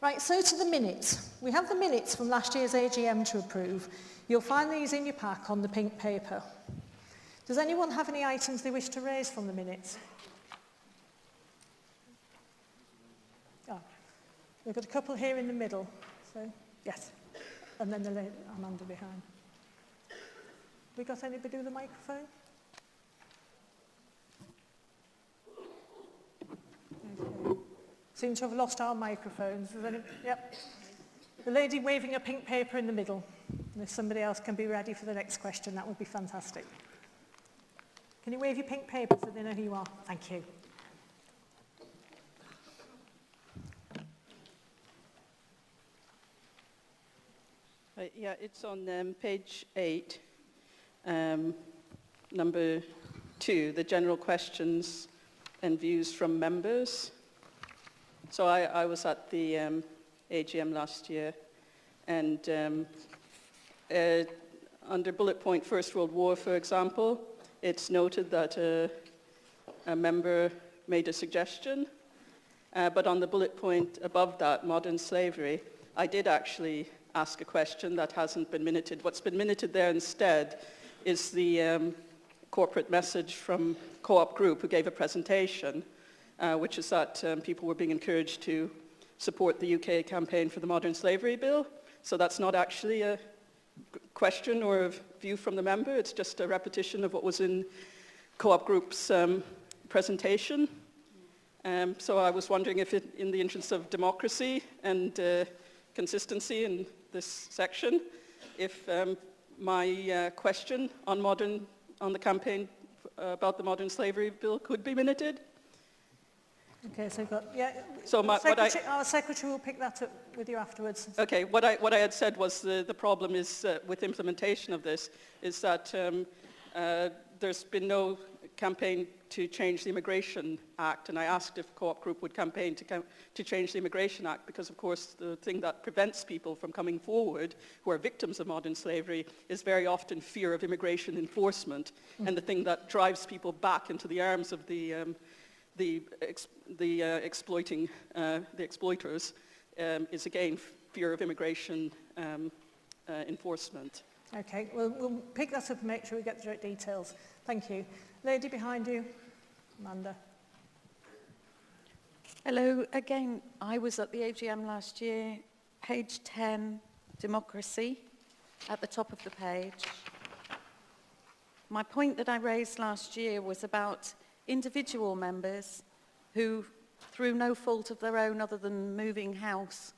Right, so to the minutes. We have the minutes from last year's AGM to approve. You'll find these in your pack on the pink paper. Does anyone have any items they wish to raise from the minutes? Oh, we've got a couple here in the middle. So, yes. And then the lady, Amanda behind. We got anybody with a microphone? Okay. Seem to have lost our microphones. Yep. The lady waving a pink paper in the middle. And if somebody else can be ready for the next question, that would be fantastic. Can you wave your pink paper so they know who you are? Thank you. Yeah, it's on page 8, number 2, the general questions and views from members. So I was at the AGM last year, and under bullet point First World War, for example, it's noted that a member made a suggestion, but on the bullet point above that, modern slavery, I did actually ask a question that hasn't been minuted. What's been minuted there instead is the corporate message from Co-op Group, who gave a presentation, which is that people were being encouraged to support the UK campaign for the Modern Slavery Bill. So that's not actually a question or a view from the member, it's just a repetition of what was in Co-op Group's presentation. So I was wondering if in the interest of democracy and consistency in this section, if my question on the campaign about the Modern Slavery Bill could be minuted. Okay, so you've got, yeah. So our secretary will pick that up with you afterwards. Okay, what I had said was the problem is with implementation of this is that there's been no campaign to change the Immigration Act, and I asked if Co-op Group would campaign to change the Immigration Act because, of course, the thing that prevents people from coming forward who are victims of modern slavery is very often fear of immigration enforcement, and the thing that drives people back into the arms of the exploiters is again fear of immigration enforcement. Okay, well, we'll pick that up and make sure we get the right details. Thank you. Lady behind you, Amanda. Hello, again, I was at the AGM last year, page 10, democracy, at the top of the page. My point that I raised last year was about individual members who, through no fault of their own other than moving house,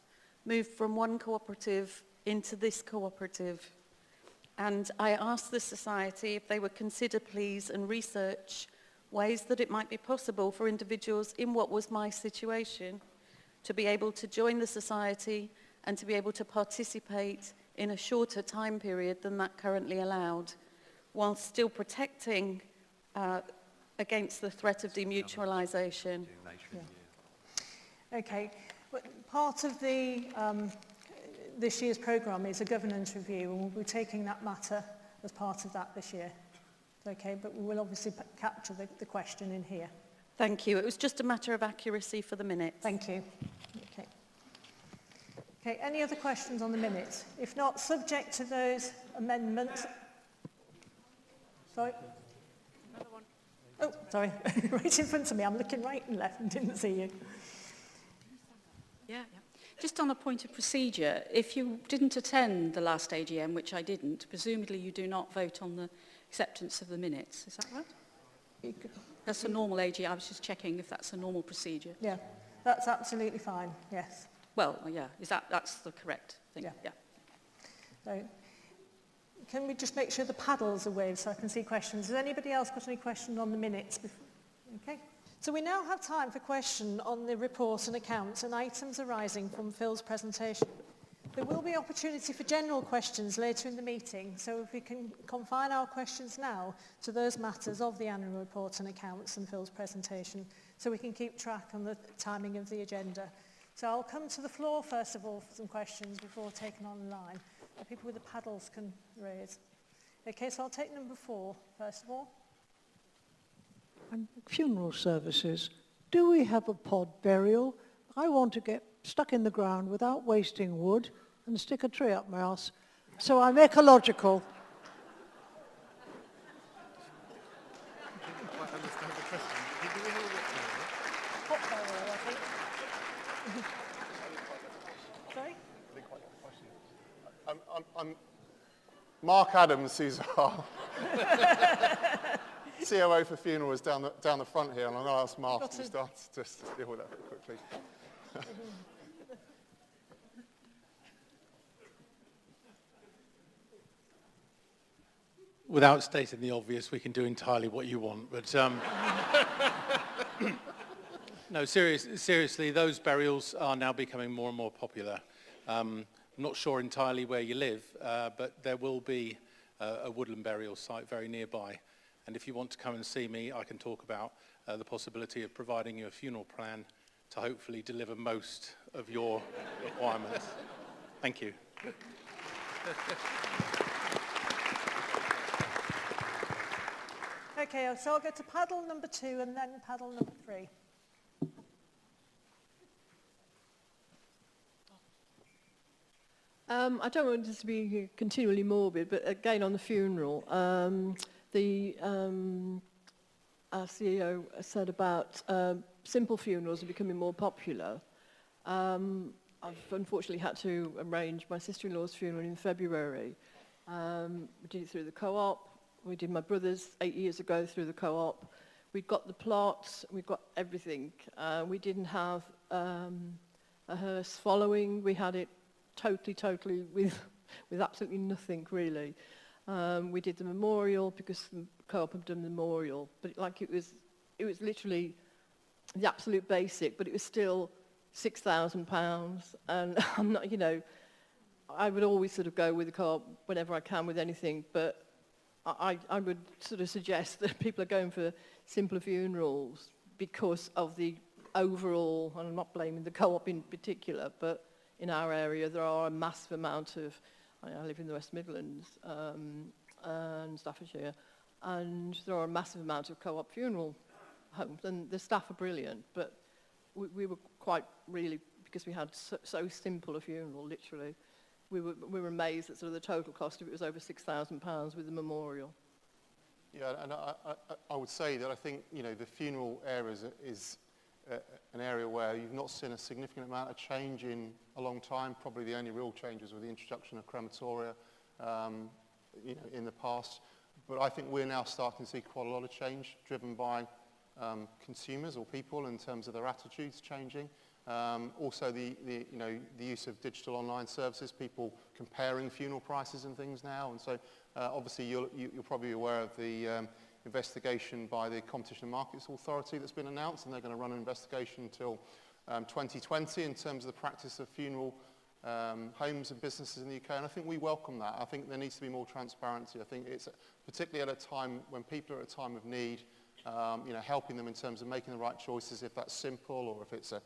moved from one cooperative into this cooperative. And I asked the society if they would consider, please, and research ways that it might be possible for individuals in what was my situation to be able to join the society and to be able to participate in a shorter time period than that currently allowed, while still protecting against the threat of demutualisation. Yeah. Okay, part of the this year's programme is a governance review, and we'll be taking that matter as part of that this year. Okay, but we will obviously capture the question in here. Thank you. It was just a matter of accuracy for the minutes. Thank you. Okay. Okay, any other questions on the minutes? If not, subject to those amendments. Sorry? Another one. Oh, sorry. Right in front of me. I'm looking right and left and didn't see you. Yeah. Just on a point of procedure, if you didn't attend the last AGM, which I didn't, presumably you do not vote on the acceptance of the minutes. Is that right? That's a normal AGM. I was just checking if that's a normal procedure. Yeah, that's absolutely fine, yes. Well, yeah, that's the correct thing? Yeah. So, can we just make sure the paddles are waved so I can see questions? Has anybody else got any questions on the minutes? Okay. So we now have time for questions on the report and accounts and items arising from Phil's presentation. There will be opportunity for general questions later in the meeting, so if we can confine our questions now to those matters of the annual report and accounts and Phil's presentation, so we can keep track on the timing of the agenda. So I'll come to the floor first of all for some questions before taking online. The people with the paddles can raise. Okay, so I'll take number 4 first of all. Funeral services. Do we have a pod burial? I want to get stuck in the ground without wasting wood and stick a tree up my arse. So I'm ecological. Sorry? I'm Mark Adams, who's our COO for funerals down the front here, and I'm going to ask Mark to start just to deal with that quickly. Without stating the obvious, we can do entirely what you want, but no, seriously, those burials are now becoming more and more popular. I'm not sure entirely where you live, but there will be a woodland burial site very nearby. And if you want to come and see me, I can talk about the possibility of providing you a funeral plan to hopefully deliver most of your requirements. Thank you. Okay, so I'll go to paddle number 2 and then paddle number 3. I don't want this to be continually morbid, but again on the funeral, our CEO said about simple funerals are becoming more popular. I've unfortunately had to arrange my sister-in-law's funeral in February. We did it through the co-op. We did my brother's 8 years ago through the co-op. We got the plots. We got everything. We didn't have a hearse following. We had it totally with absolutely nothing really. We did the memorial because the co-op had done the memorial, but it was literally the absolute basic, but it was still £6,000, and I'm not, I would always sort of go with the co-op whenever I can with anything, but I would sort of suggest that people are going for simpler funerals because of the overall, and I'm not blaming the co-op in particular, but in our area there are a massive amount of, I live in the West Midlands and Staffordshire, and there are a massive amount of co-op funeral homes, and the staff are brilliant, but we were quite really, because we had so simple a funeral, literally, we were amazed that sort of the total cost of it was over £6,000 with the memorial. Yeah, and I would say that I think, the funeral area is an area where you've not seen a significant amount of change in a long time. Probably the only real changes were the introduction of crematoria, in the past. But I think we're now starting to see quite a lot of change driven by consumers or people in terms of their attitudes changing. Also the use of digital online services, people comparing funeral prices and things now. And so obviously you're probably aware of the investigation by the Competition and Markets Authority that's been announced, and they're going to run an investigation until 2020 in terms of the practice of funeral homes and businesses in the UK, and I think we welcome that. I think there needs to be more transparency. I think it's particularly at a time when people are at a time of need, helping them in terms of making the right choices, if that's simple or if it's a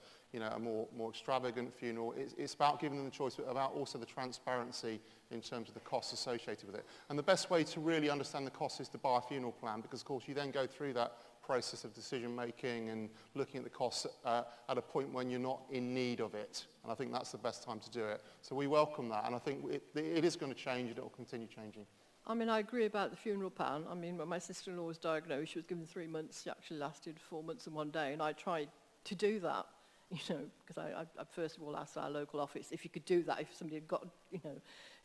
more extravagant funeral. It's about giving them the choice, but about also the transparency in terms of the costs associated with it. And the best way to really understand the costs is to buy a funeral plan, because of course you then go through that process of decision making and looking at the costs at a point when you're not in need of it. And I think that's the best time to do it. So we welcome that, and I think it is going to change and it will continue changing. I mean, I agree about the funeral plan. I mean, when my sister-in-law was diagnosed, she was given 3 months. She actually lasted 4 months and 1 day, and I tried to do that, because I first of all asked our local office if you could do that, if somebody had got,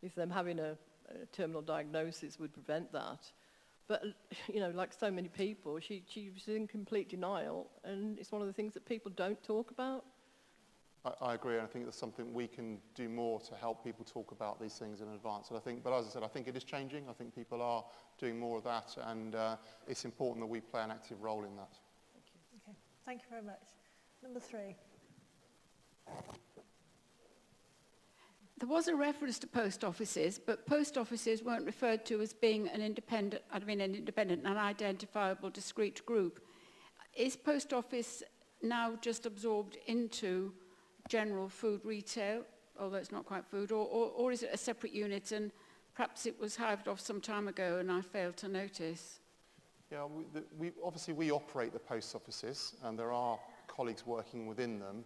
if them having a terminal diagnosis would prevent that. But, like so many people, she was in complete denial, and it's one of the things that people don't talk about. I agree, and I think that's something we can do more to help people talk about these things in advance. And but as I said, I think it is changing. I think people are doing more of that, and it's important that we play an active role in that. Thank you. Okay, thank you very much. Number 3. There was a reference to post offices, but post offices weren't referred to as being an independent and identifiable discrete group. Is post office now just absorbed into general food retail, although it's not quite food, or is it a separate unit, and perhaps it was hived off some time ago and I failed to notice? Yeah, we operate the post offices, and there are colleagues working within them.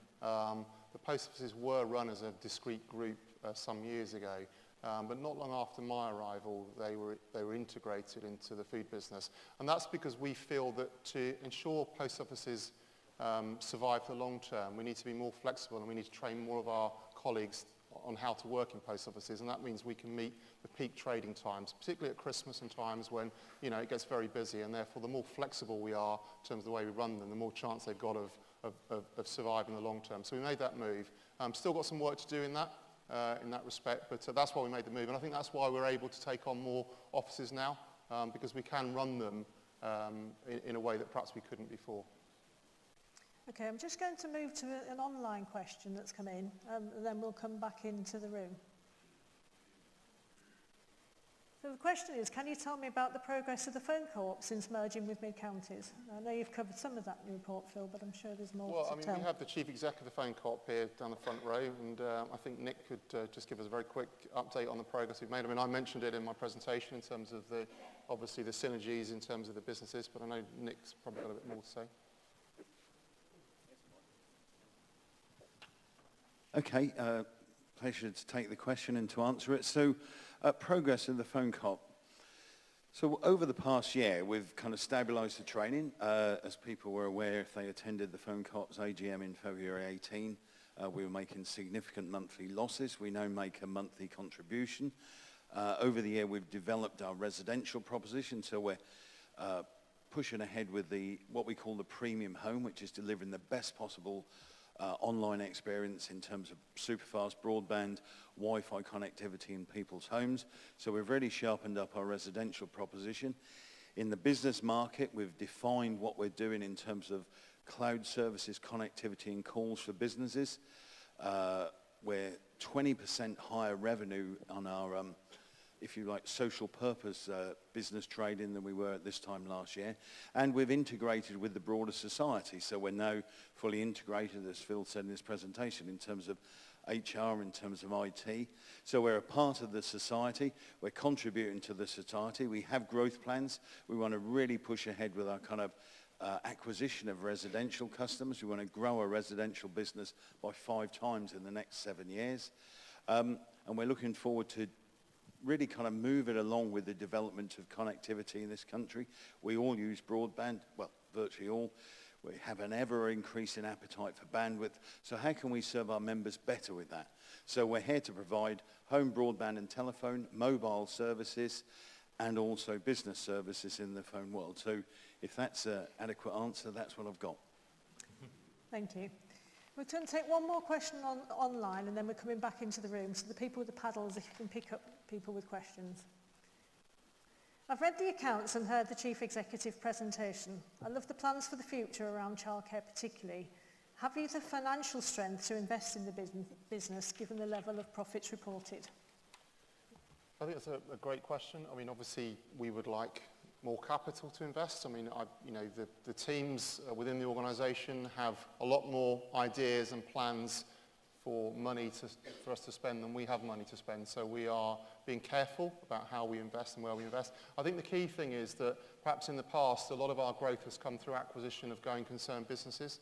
the post offices were run as a discrete group some years ago. But not long after my arrival, they were integrated into the food business. And that's because we feel that to ensure post offices survive for the long term, we need to be more flexible and we need to train more of our colleagues on how to work in post offices. And that means we can meet the peak trading times, particularly at Christmas and times when, you know, it gets very busy. And therefore, the more flexible we are in terms of the way we run them, the more chance they've got of surviving the long term. So we made that move. Still got some work to do in that respect, but that's why we made the move. And I think that's why we're able to take on more offices now, because we can run them in a way that perhaps we couldn't before. Okay, I'm just going to move to an online question that's come in, and then we'll come back into the room. So the question is, can you tell me about the progress of the phone co-op since merging with mid-counties? I know you've covered some of that in your report, Phil, but I'm sure there's more to tell. We have the Chief Exec of the phone co-op here down the front row, and I think Nick could just give us a very quick update on the progress we've made. I mean, I mentioned it in my presentation in terms of obviously the synergies in terms of the businesses, but I know Nick's probably got a bit more to say. Okay, pleasure to take the question and to answer it. So, progress in the phone co-op. So over the past year, we've kind of stabilised the training. As people were aware, if they attended the phone co-op's AGM in February 18, we were making significant monthly losses. We now make a monthly contribution. Over the year, we've developed our residential proposition, so we're pushing ahead with what we call the premium home, which is delivering the best possible online experience in terms of superfast broadband, Wi-Fi connectivity in people's homes. So we've really sharpened up our residential proposition. In the business market, we've defined what we're doing in terms of cloud services, connectivity and calls for businesses. We're 20% higher revenue on our, if you like, social purpose business trading than we were at this time last year. And we've integrated with the broader society. So we're now fully integrated, as Phil said in his presentation, in terms of HR, in terms of IT. So we're a part of the society. We're contributing to the society. We have growth plans. We want to really push ahead with our kind of acquisition of residential customers. We want to grow our residential business by 5 times in the next 7 years. And we're looking forward to really kind of move it along with the development of connectivity in this country. We all use broadband, well, virtually all. We have an ever-increasing appetite for bandwidth. So how can we serve our members better with that? So we're here to provide home broadband and telephone, mobile services, and also business services in the phone world. So if that's an adequate answer, that's what I've got. Thank you. We're going to take one more question online, and then we're coming back into the room. So the people with the paddles, if you can pick up people with questions. I've read the accounts and heard the Chief Executive presentation. I love the plans for the future around childcare particularly. Have you the financial strength to invest in the business given the level of profits reported? I think that's a great question. I mean, obviously, we would like more capital to invest. I mean, the teams within the organisation have a lot more ideas and plans for money for us to spend than we have money to spend. So we are being careful about how we invest and where we invest. I think the key thing is that perhaps in the past, a lot of our growth has come through acquisition of going concern businesses.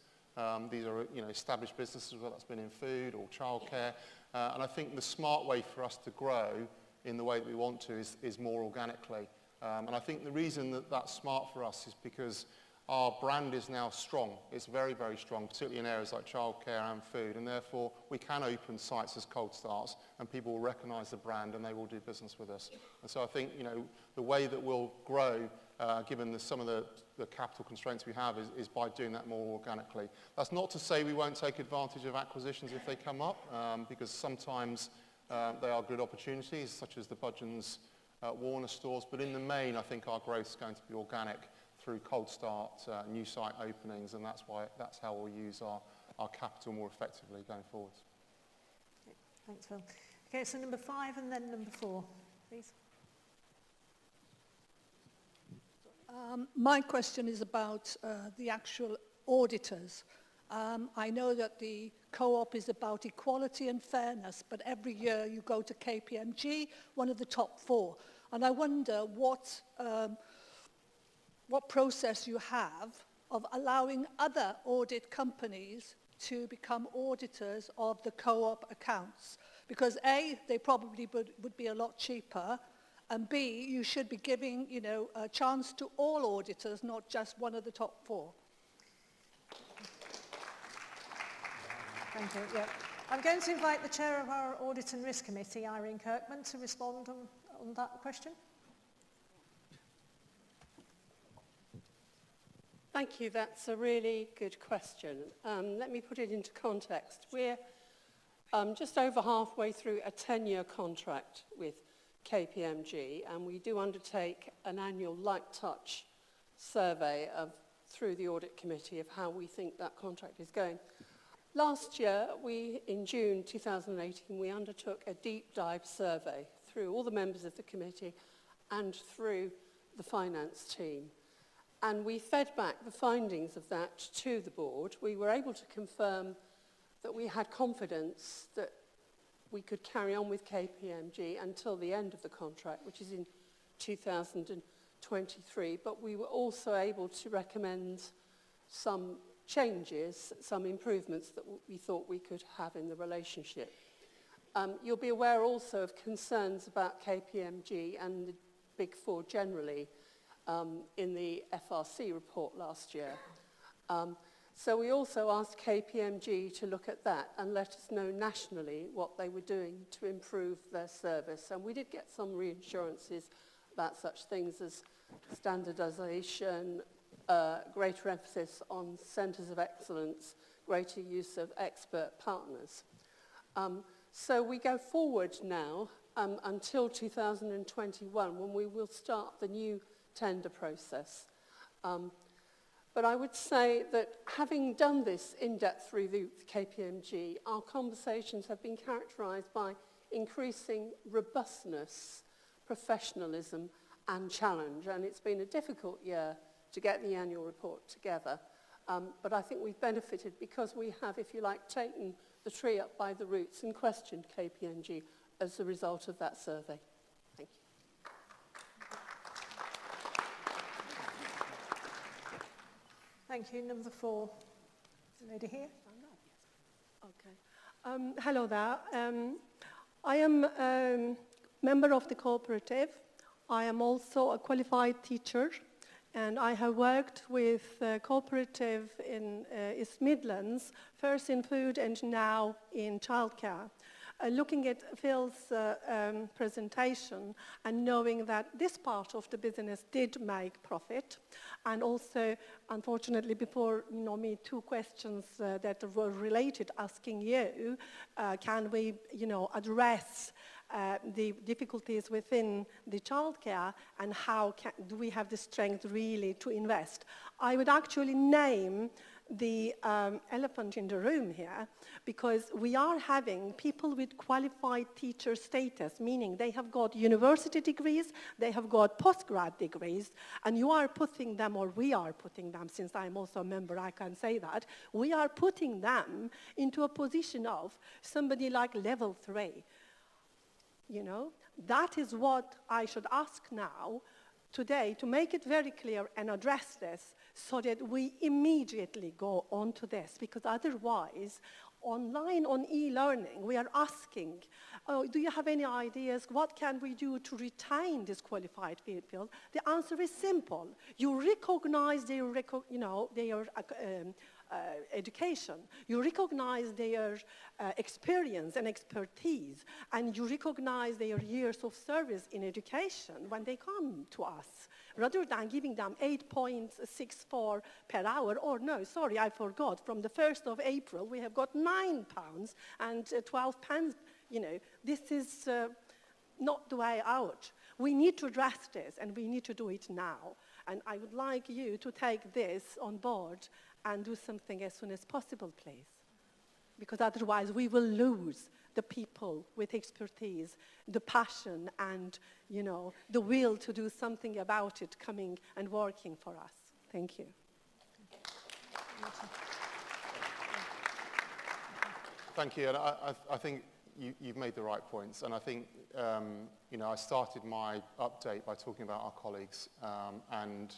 These are established businesses, whether that's been in food or childcare. And I think the smart way for us to grow in the way that we want to is more organically. And I think the reason that that's smart for us is because our brand is now strong. It's very, very strong, particularly in areas like childcare and food, and therefore we can open sites as cold starts and people will recognise the brand and they will do business with us. And so I think, the way that we'll grow, given some of the capital constraints we have, is by doing that more organically. That's not to say we won't take advantage of acquisitions if they come up, because sometimes they are good opportunities, such as the Budgeons Warner stores, but in the main, I think our growth is going to be organic through cold start, new site openings, and that's how we'll use our capital more effectively going forward. Okay, thanks, Phil. Okay, so number 5 and then number 4, please. My question is about the actual auditors. I know that the co-op is about equality and fairness, but every year you go to KPMG, one of the top 4. And I wonder what process you have of allowing other audit companies to become auditors of the co-op accounts? Because A, they probably would be a lot cheaper, and B, you should be giving, you know, a chance to all auditors, not just one of the top 4. Thank you. Yeah. I'm going to invite the chair of our Audit and Risk Committee, Irene Kirkman, to respond on that question. Thank you. That's a really good question. Let me put it into context. We're just over halfway through a 10-year contract with KPMG, and we do undertake an annual light touch survey through the Audit Committee of how we think that contract is going. Last year, in June 2018, we undertook a deep dive survey through all the members of the committee and through the finance team. And we fed back the findings of that to the board. We were able to confirm that we had confidence that we could carry on with KPMG until the end of the contract, which is in 2023. But we were also able to recommend some changes, some improvements that we thought we could have in the relationship. You'll be aware also of concerns about KPMG and the Big Four generally in the FRC report last year. So we also asked KPMG to look at that and let us know nationally what they were doing to improve their service. And we did get some reassurances about such things as standardization, greater emphasis on centres of excellence, greater use of expert partners. So we go forward now until 2021 when we will start the new tender process. But I would say that having done this in-depth review with KPMG, our conversations have been characterised by increasing robustness, professionalism and challenge. And it's been a difficult year to get the annual report together. But I think we've benefited because we have, if you like, taken the tree up by the roots and questioned KPMG as a result of that survey. Thank you. Thank you. Number 4. The lady here. Okay. Hello there. I am a member of the cooperative. I am also a qualified teacher, and I have worked with cooperative in East Midlands, first in food and now in childcare. Looking at Phil's presentation and knowing that this part of the business did make profit, and also, unfortunately, before me, 2 questions that were related, asking you, can we, address the difficulties within the childcare, and how do we have the strength really to invest? I would actually name the elephant in the room here, because we are having people with qualified teacher status, meaning they have got university degrees, they have got postgrad degrees, and you are putting them, or we are putting them, since I'm also a member, I can say that, we are putting them into a position of somebody like level 3. That is what I should ask now, today, to make it very clear and address this, so that we immediately go on to this, because otherwise, online on e-learning, we are asking, do you have any ideas? What can we do to retain this qualified people? The answer is simple. You recognize their education. You recognize their experience and expertise, and you recognize their years of service in education when they come to us, rather than giving them 8.64 per hour, or no, sorry, I forgot, from the 1st of April, we have got £9 and 12 pence. This is not the way out. We need to address this, and we need to do it now. And I would like you to take this on board and do something as soon as possible, please. Because otherwise we will lose the people with expertise, the passion, and, the will to do something about it coming and working for us. Thank you. Thank you. And I think you've made the right points. And I think, I started my update by talking about our colleagues. And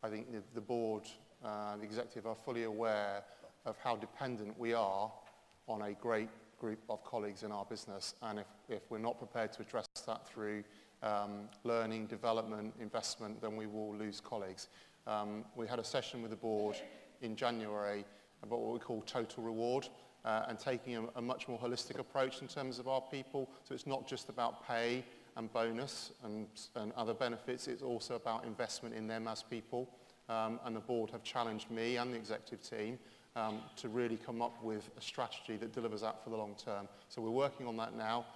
I think the board, the executive are fully aware of how dependent we are on a great group of colleagues in our business, and if we're not prepared to address that through learning, development, investment, then we will lose colleagues. We had a session with the board in January about what we call total reward, and taking a much more holistic approach in terms of our people. So it's not just about pay and bonus and other benefits, it's also about investment in them as people. And the board have challenged me and the executive team to really come up with a strategy that delivers that for the long term. So we're working on that now.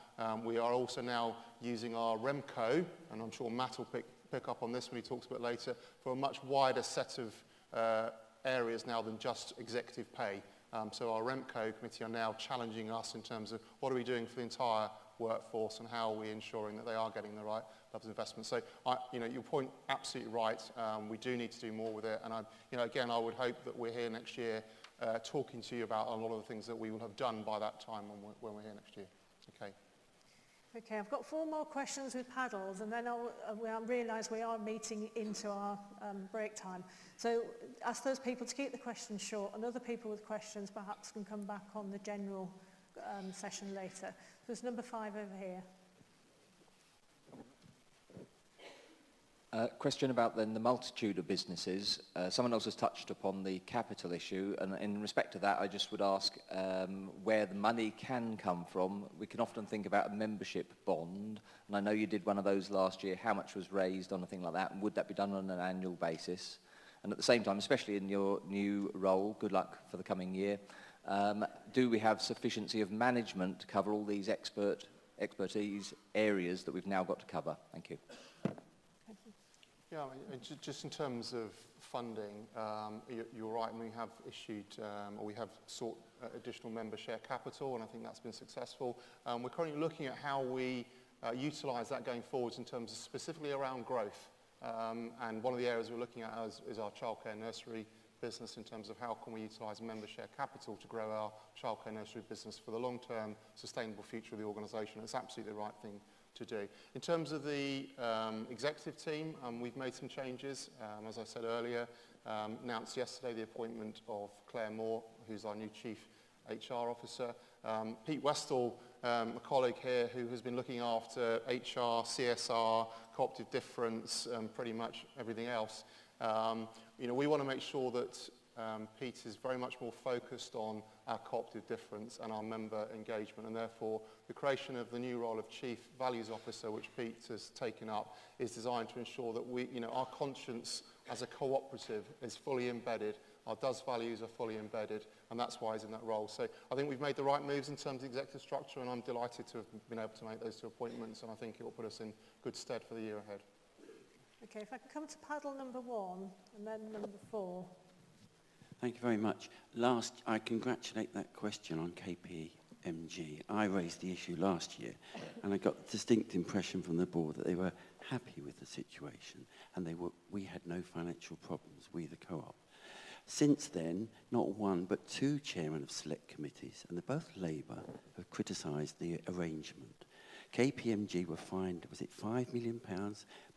We are also now using our REMCO, and I'm sure Matt will pick up on this when he talks a bit later, for a much wider set of areas now than just executive pay. So our REMCO committee are now challenging us in terms of what are we doing for the entire workforce and how are we ensuring that they are getting the right levels of investment. So, your point absolutely right. We do need to do more with it. And, again, I would hope that we're here next year talking to you about a lot of the things that we will have done by that time when we're here next year. Okay. Okay, I've got 4 more questions with paddles, and then I'll realise we are meeting into our break time. So ask those people to keep the questions short, and other people with questions perhaps can come back on the general session later. There's number 5 over here. Question about then the multitude of businesses. Someone else has touched upon the capital issue, and in respect to that I just would ask where the money can come from. We can often think about a membership bond, and I know you did one of those last year. How much was raised on a thing like that, and would that be done on an annual basis? And at the same time, especially in your new role, good luck for the coming year, do we have sufficiency of management to cover all these expertise areas that we've now got to cover? Thank you. Yeah, just in terms of funding, you're right, and we have issued, or we have sought additional member share capital, and I think that's been successful. We're currently looking at how we utilise that going forwards in terms of specifically around growth. And one of the areas we're looking at is our childcare nursery business in terms of how can we utilise member share capital to grow our childcare nursery business for the long-term sustainable future of the organisation. It's absolutely the right thing to do. In terms of the executive team, we've made some changes. As I said earlier, announced yesterday the appointment of Claire Moore, who's our new Chief HR Officer. Pete Westall, a colleague here who has been looking after HR, CSR, co-operative difference, pretty much everything else. We want to make sure that Pete is very much more focused on our co-operative difference and our member engagement, and therefore the creation of the new role of Chief Values Officer, which Pete has taken up, is designed to ensure that our conscience as a cooperative is fully embedded, our DOES values are fully embedded, and that's why he's in that role. So I think we've made the right moves in terms of executive structure, and I'm delighted to have been able to make those 2 appointments, and I think it will put us in good stead for the year ahead. Okay, if I can come to paddle number 1 and then number 4. Thank you very much. I congratulate that question on KPMG. I raised the issue last year, and I got the distinct impression from the board that they were happy with the situation, and we had no financial problems, we the co-op. Since then, not 1 but 2 chairmen of select committees, and they're both Labour, have criticised the arrangement. KPMG were fined, was it £5 million,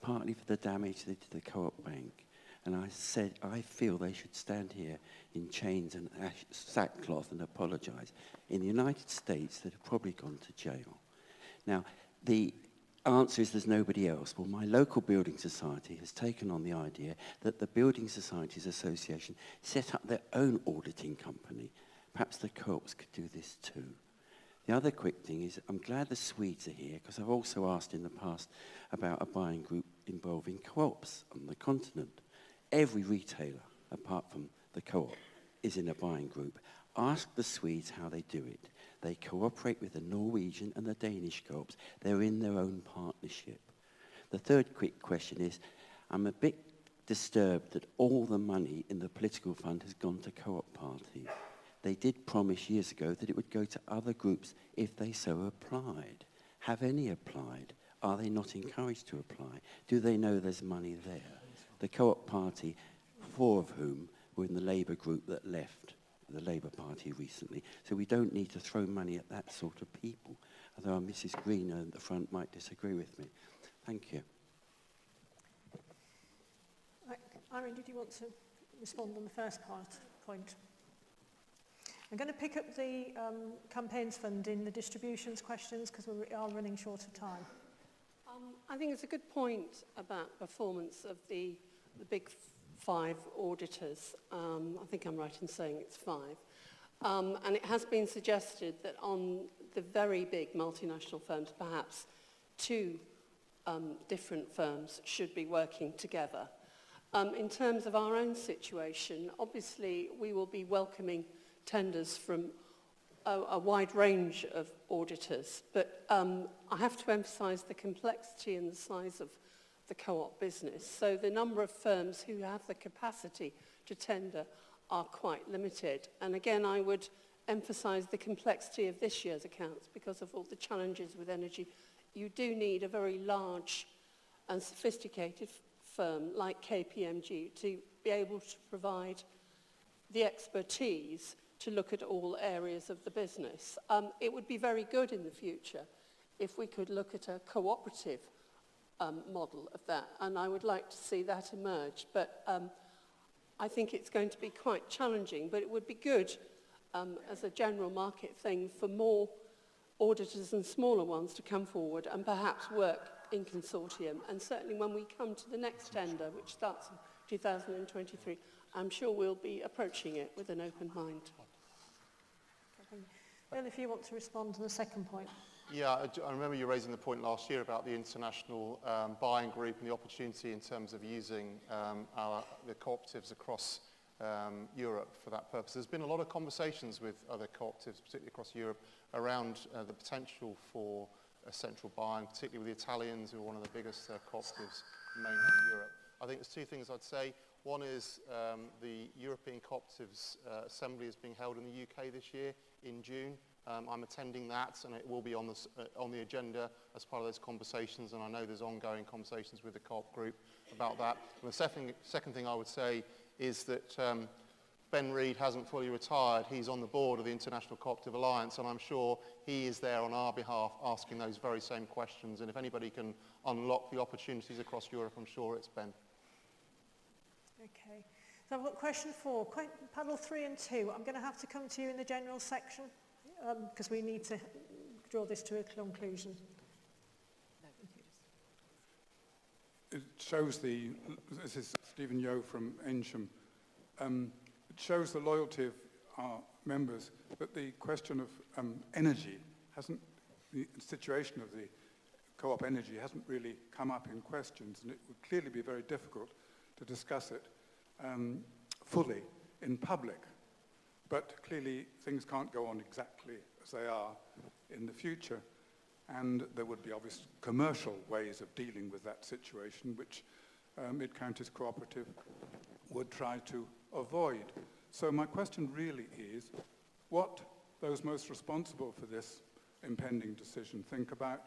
partly for the damage they did to the co-op bank. And I said, I feel they should stand here in chains and sackcloth and apologise. In the United States, they'd have probably gone to jail. Now, the answer is there's nobody else. Well, my local building society has taken on the idea that the Building Societies Association set up their own auditing company. Perhaps the co-ops could do this too. The other quick thing is, I'm glad the Swedes are here, because I've also asked in the past about a buying group involving co-ops on the continent. Every retailer, apart from the co-op, is in a buying group. Ask the Swedes how they do it. They cooperate with the Norwegian and the Danish co-ops. They're in their own partnership. The third quick question is, I'm a bit disturbed that all the money in the political fund has gone to co-op parties. They did promise years ago that it would go to other groups if they so applied. Have any applied? Are they not encouraged to apply? Do they know there's money there? The co-op party, 4 of whom were in the Labour group that left the Labour Party recently. So we don't need to throw money at that sort of people, although Mrs. Green at the front might disagree with me. Thank you. Irene, did you want to respond on the first point? I'm going to pick up the campaigns fund in the distributions questions because we are running short of time. I think it's a good point about performance of the big 5 auditors. I think I'm right in saying it's 5. And it has been suggested that on the very big multinational firms, perhaps 2 different firms should be working together. In terms of our own situation, obviously we will be welcoming tenders from a wide range of auditors, but I have to emphasise the complexity and the size of the co-op business. So the number of firms who have the capacity to tender are quite limited. And again, I would emphasise the complexity of this year's accounts because of all the challenges with energy. You do need a very large and sophisticated firm like KPMG to be able to provide the expertise to look at all areas of the business. It would be very good in the future if we could look at a cooperative model of that, and I would like to see that emerge. But I think it's going to be quite challenging, but it would be good as a general market thing for more auditors and smaller ones to come forward and perhaps work in consortium. And certainly when we come to the next tender, which starts in 2023, I'm sure we'll be approaching it with an open mind. Well, if you want to respond to the second point. Yeah, I remember you raising the point last year about the international buying group and the opportunity in terms of using the cooperatives across Europe for that purpose. There's been a lot of conversations with other cooperatives, particularly across Europe, around the potential for central buying, particularly with the Italians, who are one of the biggest cooperatives in mainland Europe. I think there's 2 things I'd say. One is the European Cooperatives Assembly is being held in the UK this year in June. I'm attending that, and it will be on the agenda as part of those conversations, and I know there's ongoing conversations with the co-op group about that. And the second thing I would say is that Ben Reid hasn't fully retired. He's on the board of the International Cooperative Alliance, and I'm sure he is there on our behalf asking those very same questions. And if anybody can unlock the opportunities across Europe, I'm sure it's Ben. Okay. So I've got question 4. Panel 3 and 2. I'm going to have to come to you in the general section because we need to draw this to a conclusion. It shows this is Stephen Yeo from Ensham. It shows the loyalty of our members, but the question of energy the situation of the co-op energy hasn't really come up in questions, and it would clearly be very difficult to discuss it fully in public. But clearly things can't go on exactly as they are in the future, and there would be obvious commercial ways of dealing with that situation, which Mid-Counties Cooperative would try to avoid. So my question really is, what those most responsible for this impending decision think about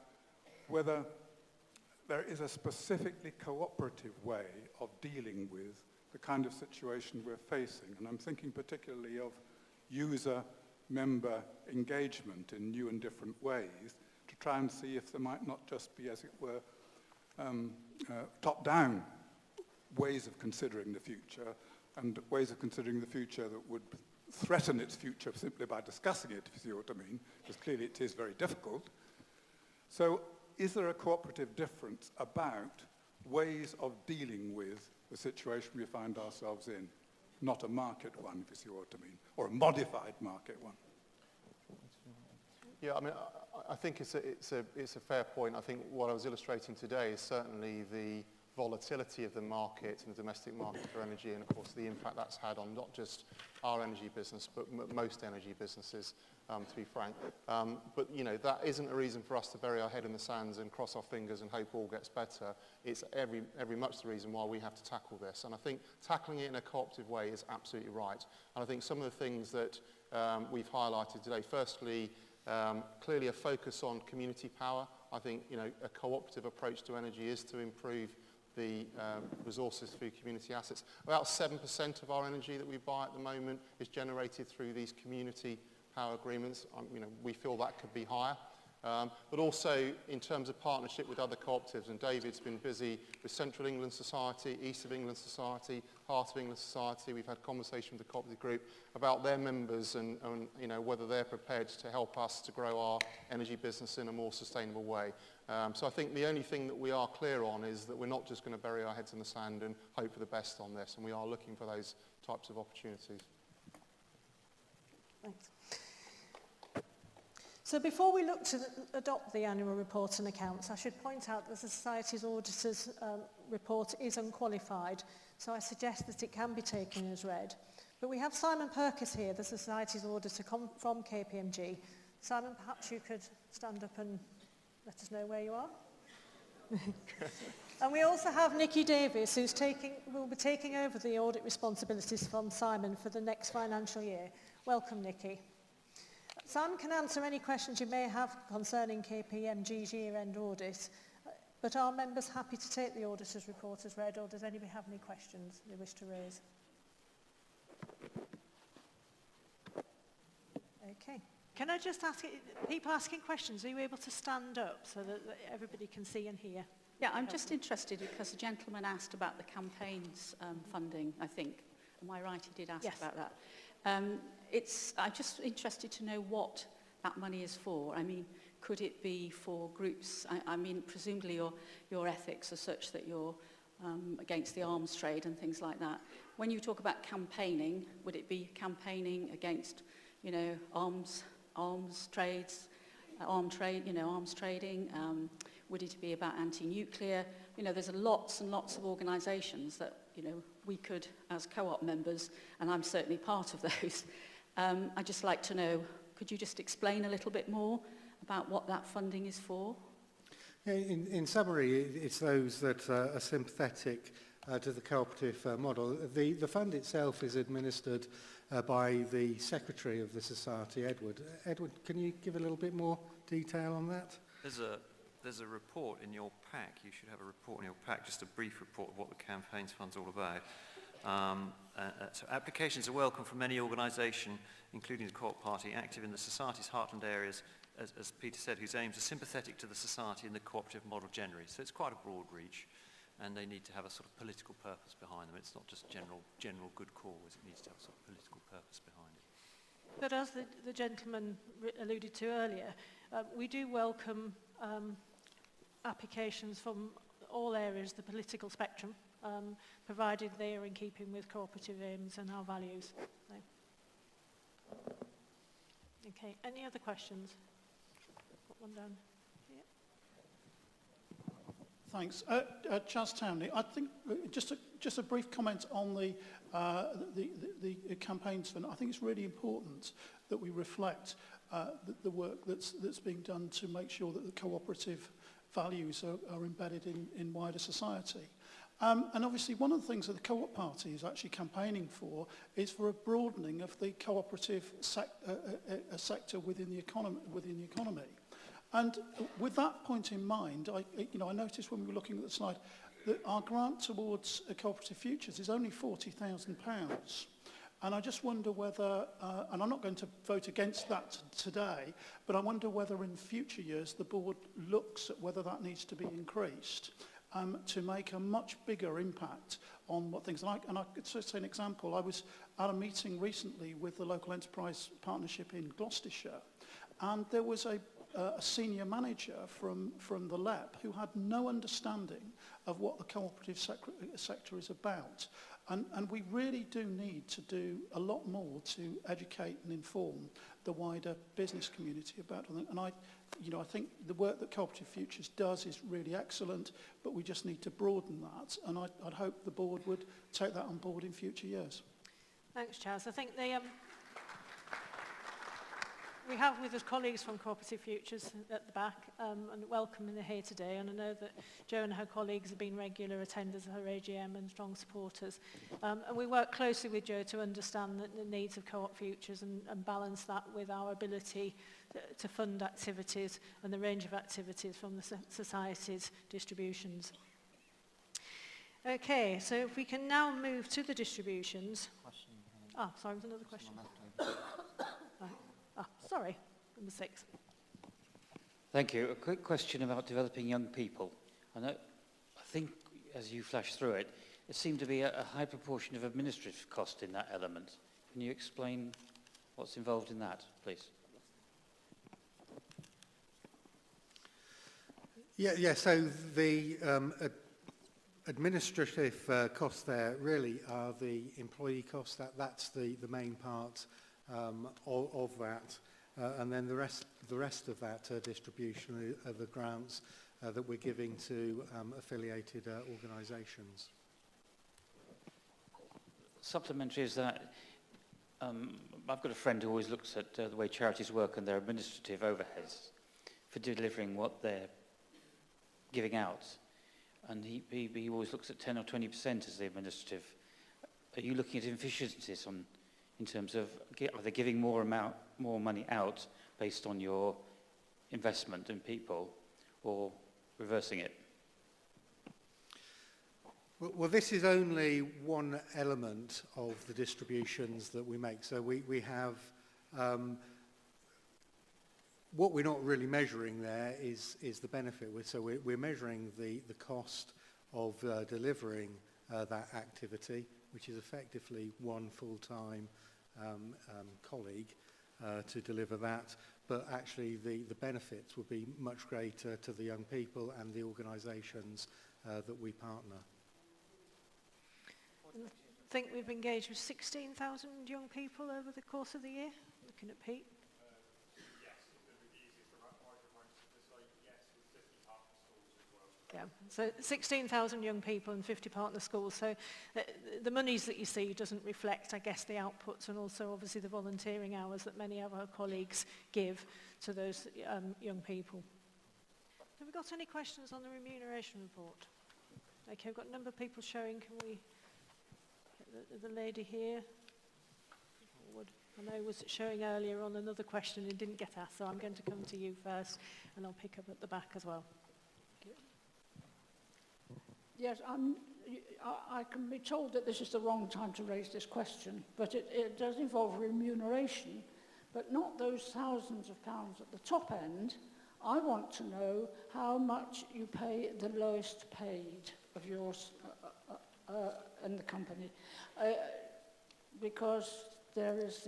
whether there is a specifically cooperative way of dealing with the kind of situation we're facing. And I'm thinking particularly of user-member engagement in new and different ways to try and see if there might not just be, as it were, top-down ways of considering the future and ways of considering the future that would threaten its future simply by discussing it, if you see what I mean, because clearly it is very difficult. So is there a cooperative difference about ways of dealing with the situation we find ourselves in? Not a market one, if you see what I mean, or a modified market one. Yeah, I mean, I think it's a fair point. I think what I was illustrating today is certainly the volatility of the market and the domestic market for energy, and of course the impact that's had on not just our energy business, but most energy businesses, to be frank. But, you know, that isn't a reason for us to bury our head in the sands and cross our fingers and hope all gets better. It's every much the reason why we have to tackle this. And I think tackling it in a cooperative way is absolutely right. And I think some of the things that we've highlighted today, firstly, clearly a focus on community power. I think, you know, a cooperative approach to energy is to improve the resources through community assets. About 7% of our energy that we buy at the moment is generated through these community power agreements. You know, we feel that could be higher. but also in terms of partnership with other cooperatives. And David's been busy with Central England Society, East of England Society, Heart of England Society. We've had conversation with the cooperative group about their members and you know, whether they're prepared to help us to grow our energy business in a more sustainable way. So I think the only thing that we are clear on is that we're not just going to bury our heads in the sand and hope for the best on this, and we are looking for those types of opportunities. Thanks. So before we look to adopt the annual report and accounts, I should point out that the Society's auditor's report is unqualified, so I suggest that it can be taken as read. But we have Simon Perkis here, the Society's auditor from KPMG. Simon, perhaps you could stand up and let us know where you are. And we also have Nikki Davis, who will be taking over the audit responsibilities from Simon for the next financial year. Welcome, Nikki. Simon can answer any questions you may have concerning KPMG's year-end audit, but are members happy to take the auditor's report as read, or does anybody have any questions they wish to raise? Okay. Can I just ask, people asking questions, are you able to stand up so that everybody can see and hear? Yeah, I'm just interested because the gentleman asked about the campaigns funding, I think. Am I right? He did ask about that. I'm just interested to know what that money is for. I mean, could it be for groups? I mean, presumably your ethics are such that you're against the arms trade and things like that. When you talk about campaigning, would it be campaigning against, you know, arms trades, arms trading? Would it be about anti-nuclear? You know, there's lots and lots of organisations that, you know, we could, as co-op members, and I'm certainly part of those, I'd just like to know, could you just explain a little bit more about what that funding is for? Yeah, in summary, it's those that are sympathetic to the cooperative model. The fund itself is administered by the Secretary of the Society, Edward. Edward, can you give a little bit more detail on that? There's a report in your pack. You should have a report in your pack, just a brief report of what the campaigns fund's all about. So applications are welcome from any organisation, including the Co-op Party, active in the Society's heartland areas, as Peter said, whose aims are sympathetic to the Society and the cooperative model generally. So it's quite a broad reach, and they need to have a sort of political purpose behind them. It's not just general good cause. It needs to have a sort of political purpose behind it. But as the gentleman alluded to earlier, we do welcome applications from all areas of the political spectrum, provided they are in keeping with cooperative aims and our values. So. Okay, any other questions? Put one down here. Thanks. Chaz Townley, I think just a brief comment on the campaigns fund. I think it's really important that we reflect the work that's being done to make sure that the cooperative values are embedded in wider society. And obviously one of the things that the Co-op Party is actually campaigning for is for a broadening of the cooperative sector within the economy. And with that point in mind, I noticed when we were looking at the slide that our grant towards Cooperative Futures is only £40,000. And I just wonder whether, and I'm not going to vote against that today, but I wonder whether in future years the board looks at whether that needs to be increased to make a much bigger impact on what things like. And I could say an example. I was at a meeting recently with the local enterprise partnership in Gloucestershire, and there was a senior manager from the LEP who had no understanding of what the cooperative sector is about. And we really do need to do a lot more to educate and inform the wider business community about it. And I think the work that Cooperative Futures does is really excellent, but we just need to broaden that. And I'd hope the board would take that on board in future years. Thanks, Chaz. I think we have with us colleagues from Cooperative Futures at the back, and welcome them here today. And I know that Jo and her colleagues have been regular attenders of her AGM and strong supporters. And we work closely with Jo to understand the needs of Co-op Futures and balance that with our ability to fund activities and the range of activities from the Society's distributions. Okay, so if we can now move to the distributions. Sorry, was another question? Sorry, number 6. Thank you. A quick question about developing young people. I think as you flash through it, there seemed to be a high proportion of administrative cost in that element. Can you explain what's involved in that, please? Yeah, so the administrative costs there really are the employee costs. That's the main part of that. And then the rest of that distribution are the grants that we're giving to affiliated organisations. Supplementary is that I've got a friend who always looks at the way charities work and their administrative overheads for delivering what they're giving out. And he always looks at 10 or 20% as the administrative. Are you looking at efficiencies in terms of, are they giving more money out based on your investment in people, or reversing it? Well, this is only one element of the distributions that we make. So we have, what we're not really measuring there is the benefit. So we're measuring the cost of delivering that activity, which is effectively one full-time colleague to deliver that. But actually the benefits would be much greater to the young people and the organisations that we partner. I think we've engaged with 16,000 young people over the course of the year. Looking at Pete. Yeah, so 16,000 young people and 50 partner schools. So the monies that you see doesn't reflect, I guess, the outputs and also obviously the volunteering hours that many of our colleagues give to those young people. Have we got any questions on the remuneration report? Okay, we've got a number of people showing. Can we get the lady here? I know was showing earlier on another question and didn't get asked, so I'm going to come to you first and I'll pick up at the back as well. Yes, I can be told that this is the wrong time to raise this question, but it does involve remuneration, but not those thousands of pounds at the top end. I want to know how much you pay the lowest paid of yours in the company, because there is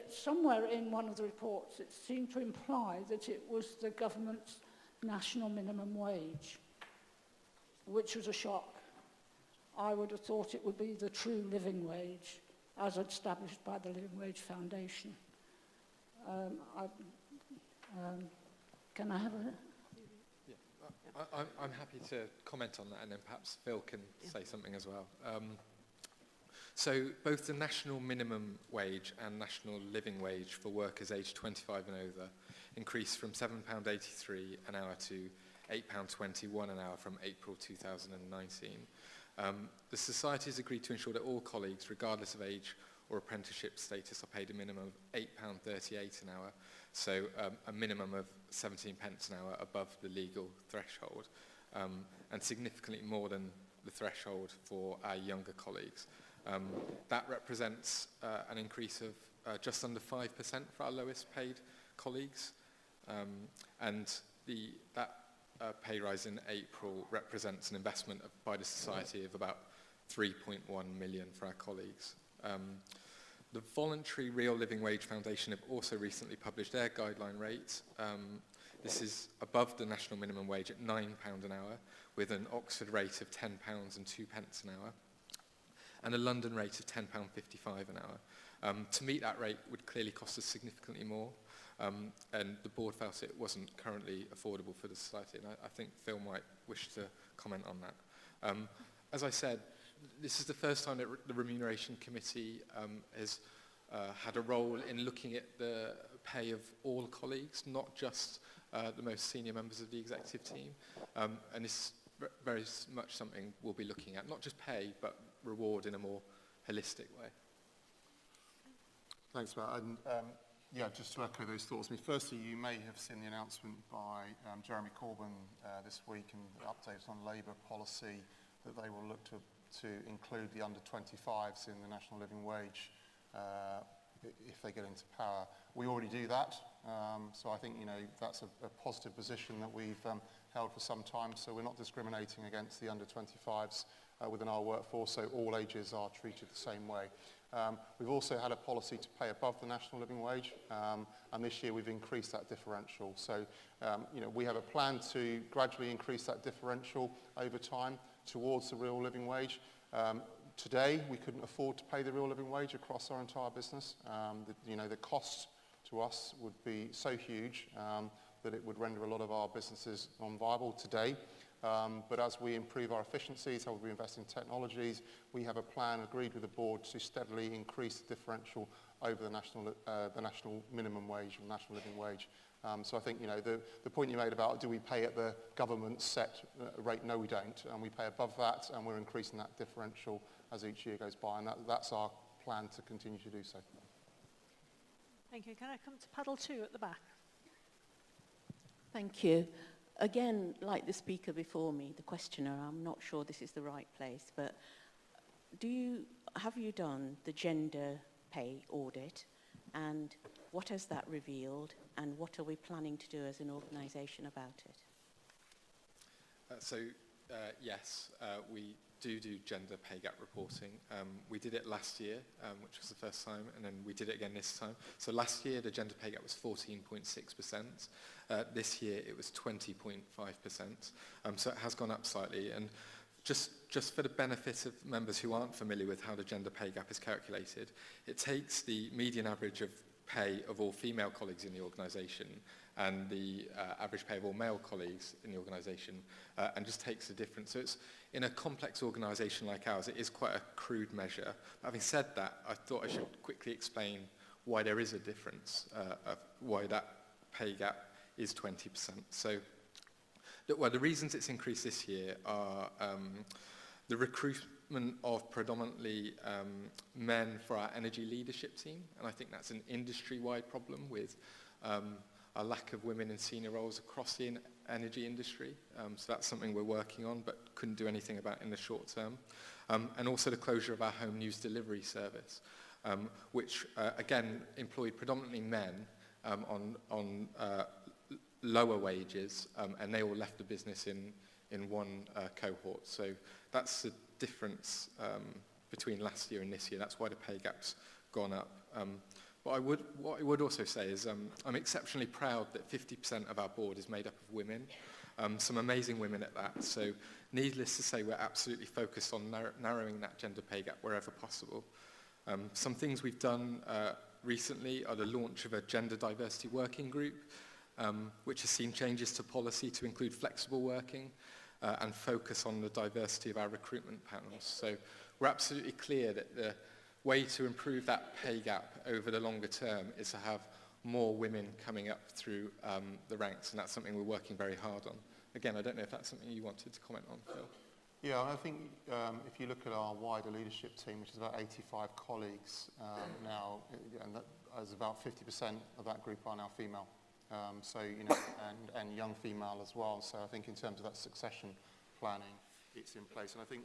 somewhere in one of the reports it seemed to imply that it was the government's national minimum wage, which was a shock. I would have thought it would be the true living wage, as established by the Living Wage Foundation. Can I have a... Yeah, I'm happy to comment on that, and then perhaps Phil can say something as well. So both the national minimum wage and national living wage for workers aged 25 and over increased from £7.83 an hour to £8.21 an hour from April 2019. The Society has agreed to ensure that all colleagues, regardless of age or apprenticeship status, are paid a minimum of £8.38 an hour, so a minimum of 17 pence an hour above the legal threshold, and significantly more than the threshold for our younger colleagues. That represents an increase of just under 5% for our lowest paid colleagues, and that pay rise in April represents an investment by the Society of about 3.1 million for our colleagues. The Voluntary Real Living Wage Foundation have also recently published their guideline rates. This is above the national minimum wage at £9 an hour, with an Oxford rate of £10 and 2 pence an hour, and a London rate of £10.55 an hour. To meet that rate would clearly cost us significantly more. And the board felt it wasn't currently affordable for the Society, and I think Phil might wish to comment on that. As I said, this is the first time that the Remuneration Committee has had a role in looking at the pay of all colleagues, not just the most senior members of the executive team, and this is very much something we'll be looking at, not just pay, but reward in a more holistic way. Thanks, Matt. And, yeah, just to echo those thoughts. I mean, firstly, you may have seen the announcement by Jeremy Corbyn this week and the updates on Labour policy that they will look to include the under-25s in the national living wage if they get into power. We already do that. So I think, that's a positive position that we've held for some time. So we're not discriminating against the under 25s within our workforce, so all ages are treated the same way. We've also had a policy to pay above the national living wage, and this year we've increased that differential. So, we have a plan to gradually increase that differential over time towards the real living wage. Today, we couldn't afford to pay the real living wage across our entire business. The cost to us would be so huge that it would render a lot of our businesses non-viable today. But as we improve our efficiencies, how we invest in technologies, we have a plan agreed with the board to steadily increase the differential over the national minimum wage or national living wage. So I think, the point you made about do we pay at the government set rate? No, we don't. And we pay above that, and we're increasing that differential as each year goes by. And that's our plan to continue to do so. Thank you. Can I come to paddle 2 at the back? Thank you. Again, like the speaker before me, the questioner, I'm not sure this is the right place, but have you done the gender pay audit, and what has that revealed, and what are we planning to do as an organisation about it? Yes, we do gender pay gap reporting. We did it last year, which was the first time, and then we did it again this time. So last year, the gender pay gap was 14.6%. This year, it was 20.5%. So it has gone up slightly. And just for the benefit of members who aren't familiar with how the gender pay gap is calculated, it takes the median average of pay of all female colleagues in the organisation and the average pay of all male colleagues in the organisation, and just takes the difference. So it's, in a complex organisation like ours, it is quite a crude measure. Having said that, I thought I should quickly explain why there is a difference, why that pay gap is 20%. So, the reasons it's increased this year are the recruitment of predominantly men for our energy leadership team, and I think that's an industry-wide problem with a lack of women in senior roles across the energy industry. So that's something we're working on, but couldn't do anything about in the short term. And also the closure of our home news delivery service, which again employed predominantly men on lower wages, and they all left the business in one cohort. So that's the difference between last year and this year. That's why the pay gap's gone up. But what I would also say is I'm exceptionally proud that 50% of our board is made up of women, some amazing women at that. So needless to say, we're absolutely focused on narrowing that gender pay gap wherever possible. Some things we've done recently are the launch of a gender diversity working group, which has seen changes to policy to include flexible working and focus on the diversity of our recruitment panels. So we're absolutely clear that the way to improve that pay gap over the longer term is to have more women coming up through the ranks, and that's something we're working very hard on. Again, I don't know if that's something you wanted to comment on, Phil. Yeah, I think if you look at our wider leadership team, which is about 85 colleagues now, and that is about 50% of that group are now female. So, and young female as well. So I think in terms of that succession planning, it's in place. And I think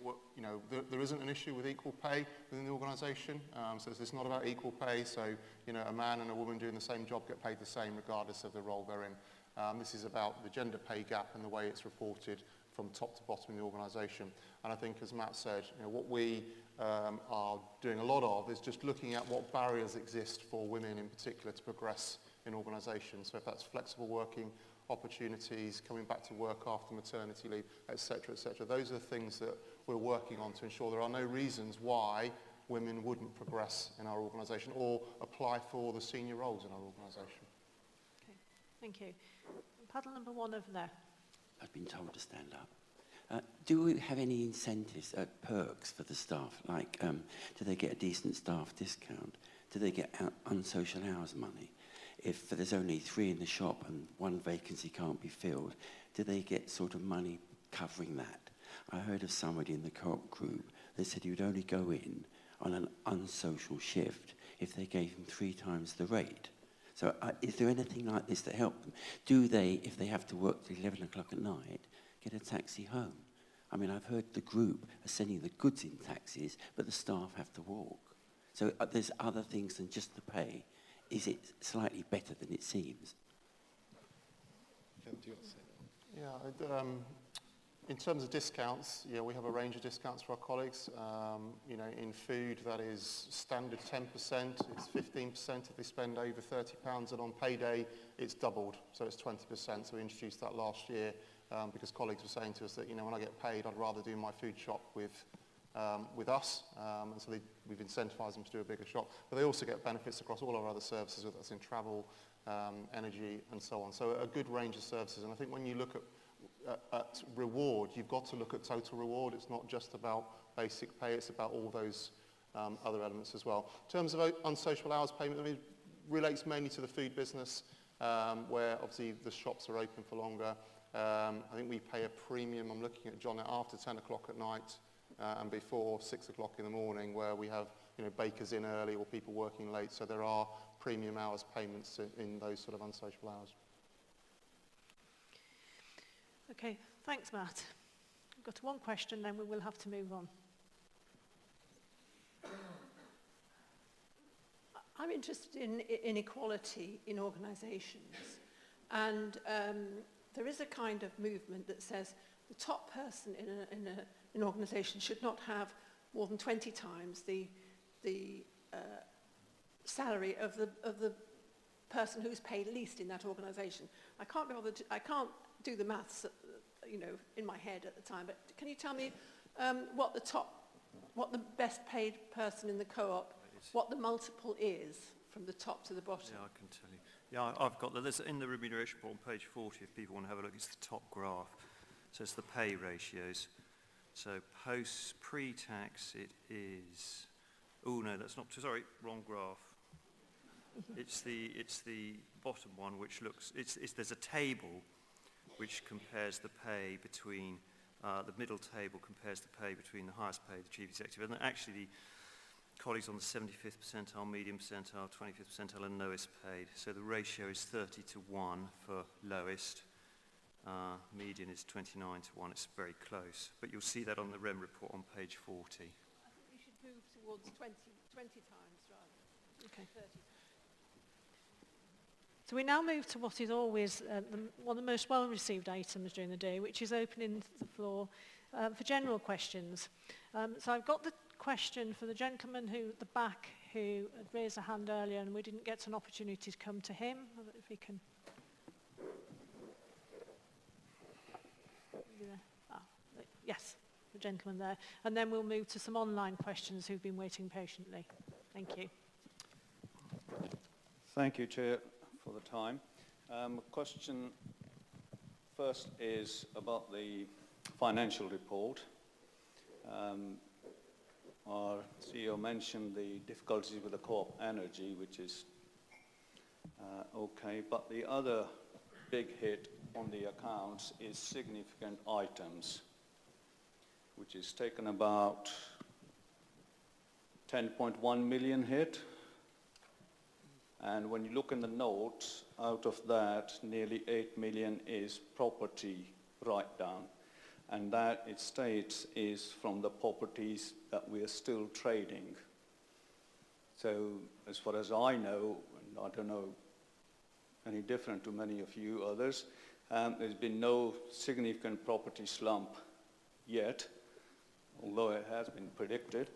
there isn't an issue with equal pay within the organisation. So it's not about equal pay. So, a man and a woman doing the same job get paid the same regardless of the role they're in. This is about the gender pay gap and the way it's reported from top to bottom in the organisation. And I think, as Matt said, what we are doing a lot of is just looking at what barriers exist for women in particular to progress in organisations. So if that's flexible working opportunities, coming back to work after maternity leave, etc., etc. Those are the things that we're working on to ensure there are no reasons why women wouldn't progress in our organisation or apply for the senior roles in our organisation. Okay, thank you. Paddle number 1 over there. I've been told to stand up. Do we have any incentives, perks for the staff? Like, do they get a decent staff discount? Do they get unsocial hours money? If there's only 3 in the shop and 1 vacancy can't be filled, do they get sort of money covering that? I heard of somebody in the Co-op group that said he would only go in on an unsocial shift if they gave him 3 times the rate. So is there anything like this that help them? Do they, if they have to work till 11 o'clock at night, get a taxi home? I mean, I've heard the group are sending the goods in taxis, but the staff have to walk. So there's other things than just the pay is it slightly better than it seems? Phil, do you want to say that? Yeah, in terms of discounts, yeah, we have a range of discounts for our colleagues. You know, in food, that is standard 10%, it's 15% if they spend over £30, and on payday, it's doubled, so it's 20%. So we introduced that last year because colleagues were saying to us that, you know, when I get paid, I'd rather do my food shop with us, and so we've incentivized them to do a bigger shop. But they also get benefits across all our other services, whether that's in travel, energy, and so on. So a good range of services, and I think when you look at reward, you've got to look at total reward. It's not just about basic pay, it's about all those other elements as well. In terms of unsociable hours payment, I mean, it relates mainly to the food business, where obviously the shops are open for longer. I think we pay a premium, I'm looking at John, after 10 o'clock at night and before 6 o'clock in the morning, where we have, you know, bakers in early or people working late, so there are premium hours payments in those sort of unsociable hours. Okay, thanks, Matt. We've got one question, then we will have to move on. I'm interested in inequality in organisations, and there is a kind of movement that says the top person in an organisation should not have more than 20 times the salary of the person who's paid least in that organisation. I can't do the maths, you know, in my head at the time, but can you tell me what the best paid person in the co-op, what the multiple is from the top to the bottom? Yeah, I can tell you. Yeah, I've got that. In the remuneration report on page 40, if people want to have a look, it's the top graph. So it's the pay ratios. So pre-tax it is, oh no, that's not, sorry, wrong graph. It's the bottom one, which looks, there's a table which compares the pay between, the middle table compares the pay between the highest paid, the chief executive, and actually the colleagues on the 75th percentile, medium percentile, 25th percentile, and lowest paid. So the ratio is 30 to 1 for lowest. Median is 29 to 1. It's very close. But you'll see that on the REM report on page 40. I think we should move towards 20 times rather. Okay. 30. So we now move to what is always one of the most well-received items during the day, which is opening the floor for general questions. So I've got the question for the gentleman at the back who had raised a hand earlier, and we didn't get an opportunity to come to him. If he can. Yes, the gentleman there. And then we'll move to some online questions who've been waiting patiently. Thank you. Thank you, Chair, for the time. Question first is about the financial report. Our CEO mentioned the difficulties with the co-op energy, which is okay, but the other big hit on the accounts is significant items, which is taken about 10.1 million hit. And when you look in the notes, out of that, nearly 8 million is property write-down. And that, it states, is from the properties that we are still trading. So as far as I know, and I don't know any different to many of you others, there's been no significant property slump yet, although it has been predicted.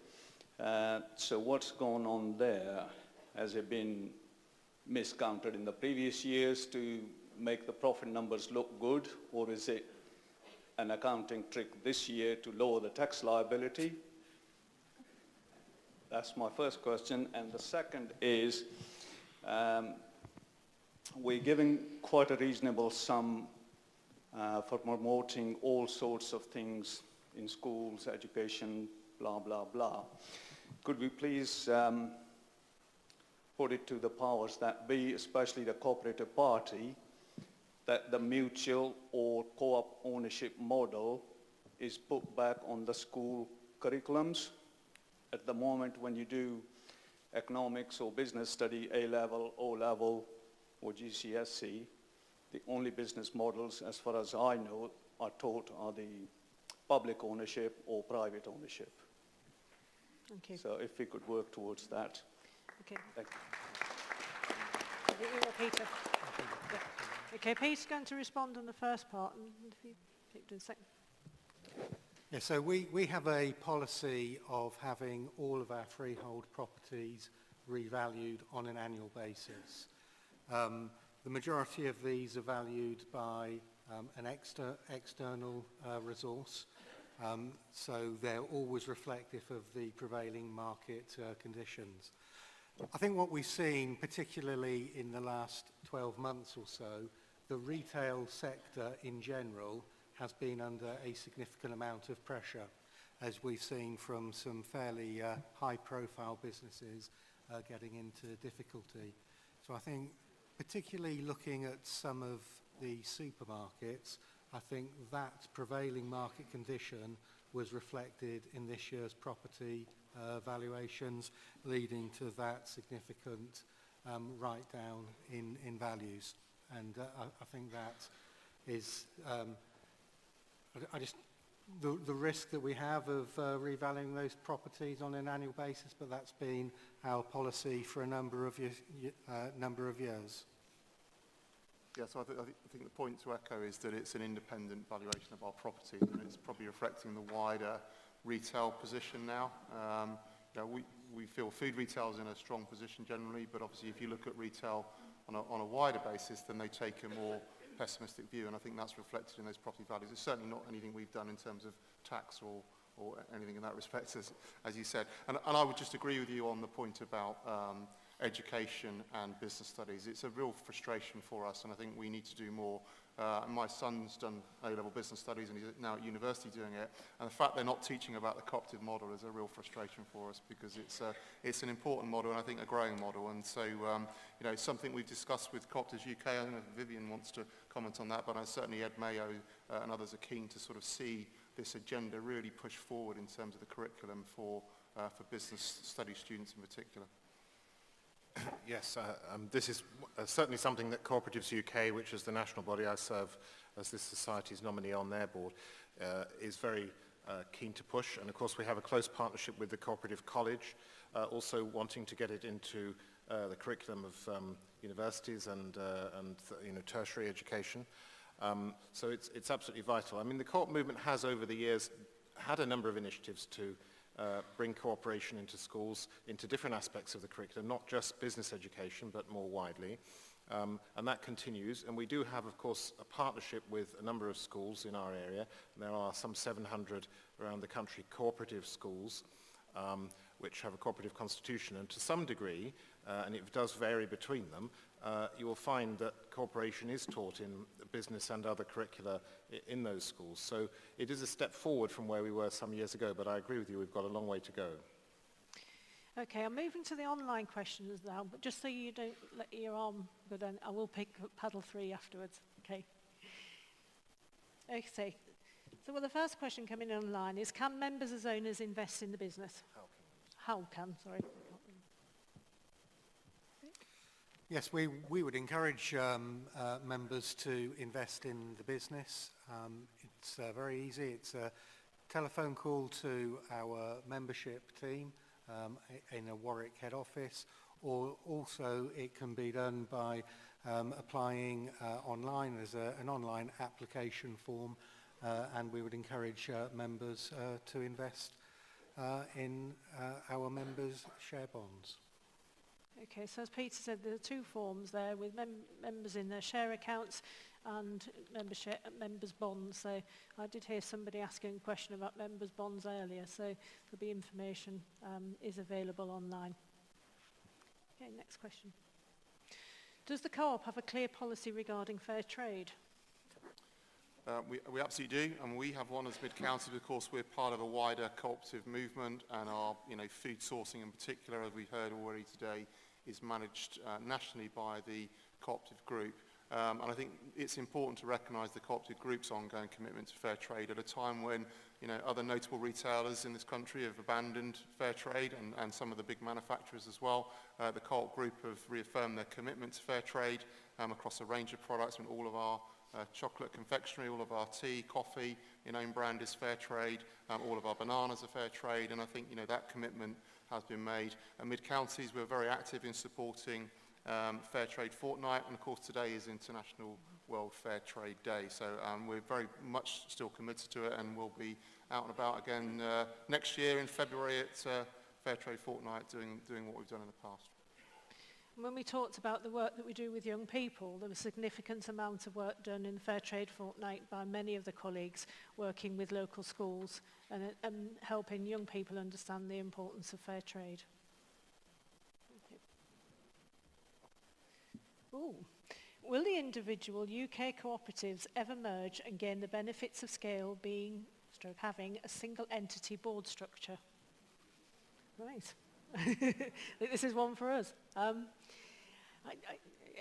So what's going on there? Has it been miscounted in the previous years to make the profit numbers look good, or is it an accounting trick this year to lower the tax liability? That's my first question. And the second is, we're giving quite a reasonable sum for promoting all sorts of things in schools, education, blah, blah, blah. Could we please put it to the powers that be, especially the cooperative party, that the mutual or co-op ownership model is put back on the school curriculums? At the moment, when you do economics or business study, A-level, O-level, or GCSE, the only business models, as far as I know, are taught are the public ownership or private ownership. Thank you. So if we could work towards that. Okay. Thank you. You were Peter. Yeah. Okay, Peter's going to respond on the first part, and if you do the second. Yeah, so we have a policy of having all of our freehold properties revalued on an annual basis. The majority of these are valued by an external resource, so they're always reflective of the prevailing market conditions. I think what we've seen, particularly in the last 12 months or so, the retail sector in general has been under a significant amount of pressure, as we've seen from some fairly high-profile businesses getting into difficulty. So I think, particularly looking at some of the supermarkets, I think that prevailing market condition was reflected in this year's property valuations, leading to that significant write-down in values. And I think that is the risk that we have of revaluing those properties on an annual basis, but that's been our policy for a number of years. Yeah, so I think the point to echo is that it's an independent valuation of our properties, and it's probably reflecting the wider retail position now. You know, we feel food retail is in a strong position generally, but obviously if you look at retail on a wider basis, then they take a more pessimistic view, and I think that's reflected in those property values. It's certainly not anything we've done in terms of tax or anything in that respect, as you said. And I would just agree with you on the point about education and business studies. It's a real frustration for us, and I think we need to do more. My son's done A-level business studies, and he's now at university doing it, and the fact they're not teaching about the co-operative model is a real frustration for us, because it's an important model, and I think a growing model. And so, you know, it's something we've discussed with Co-operatives UK. I don't know if Vivian wants to comment on that, but certainly Ed Mayo and others are keen to sort of see this agenda really push forward in terms of the curriculum for business study students in particular. Yes, this is certainly something that Cooperatives UK, which is the national body I serve as this society's nominee on their board, is very keen to push. And of course we have a close partnership with the Cooperative College, also wanting to get it into the curriculum of universities and you know, tertiary education. So it's absolutely vital. I mean, the co-op movement has over the years had a number of initiatives to bring cooperation into schools, into different aspects of the curriculum, not just business education, but more widely. And that continues. And we do have, of course, a partnership with a number of schools in our area. And there are some 700 around the country cooperative schools, which have a cooperative constitution. And to some degree, and it does vary between them, you will find that cooperation is taught in business and other curricula in those schools. So it is a step forward from where we were some years ago, but I agree with you, we've got a long way to go. Okay, I'm moving to the online questions now, but just so you don't let your arm go down, I will pick up paddle 3 afterwards, okay? Okay, so well, the first question coming in online is, can members as owners invest in the business? How can, sorry. Yes, we would encourage members to invest in the business. It's very easy. It's a telephone call to our membership team in a Warwick head office, or also it can be done by applying online as an online application form, and we would encourage members to invest in our members' share bonds. Okay, so as Peter said, there are two forms there with members in their share accounts and members bonds. So I did hear somebody asking a question about members bonds earlier, so there'll be information is available online. Okay, next question. Does the co-op have a clear policy regarding fair trade? We absolutely do, and we have one as Mid-County. Of course, we're part of a wider cooperative movement, and our food sourcing in particular, as we heard already today, is managed nationally by the cooperative group. And I think it's important to recognise the cooperative group's ongoing commitment to fair trade at a time when other notable retailers in this country have abandoned fair trade, and some of the big manufacturers as well. The co-op group have reaffirmed their commitment to fair trade across a range of products, and all of our chocolate confectionery, all of our tea, coffee, own brand is fair trade, all of our bananas are fair trade, and I think that commitment has been made. And Mid-Counties, we're very active in supporting Fair Trade Fortnight, and of course today is International World Fair Trade Day. So we're very much still committed to it, and we'll be out and about again next year in February at Fair Trade Fortnight doing what we've done in the past. When we talked about the work that we do with young people, there was a significant amount of work done in Fair Trade Fortnight by many of the colleagues working with local schools and helping young people understand the importance of fair trade. Ooh. Will the individual UK cooperatives ever merge and gain the benefits of scale being, having a single entity board structure? Right. I think this is one for us.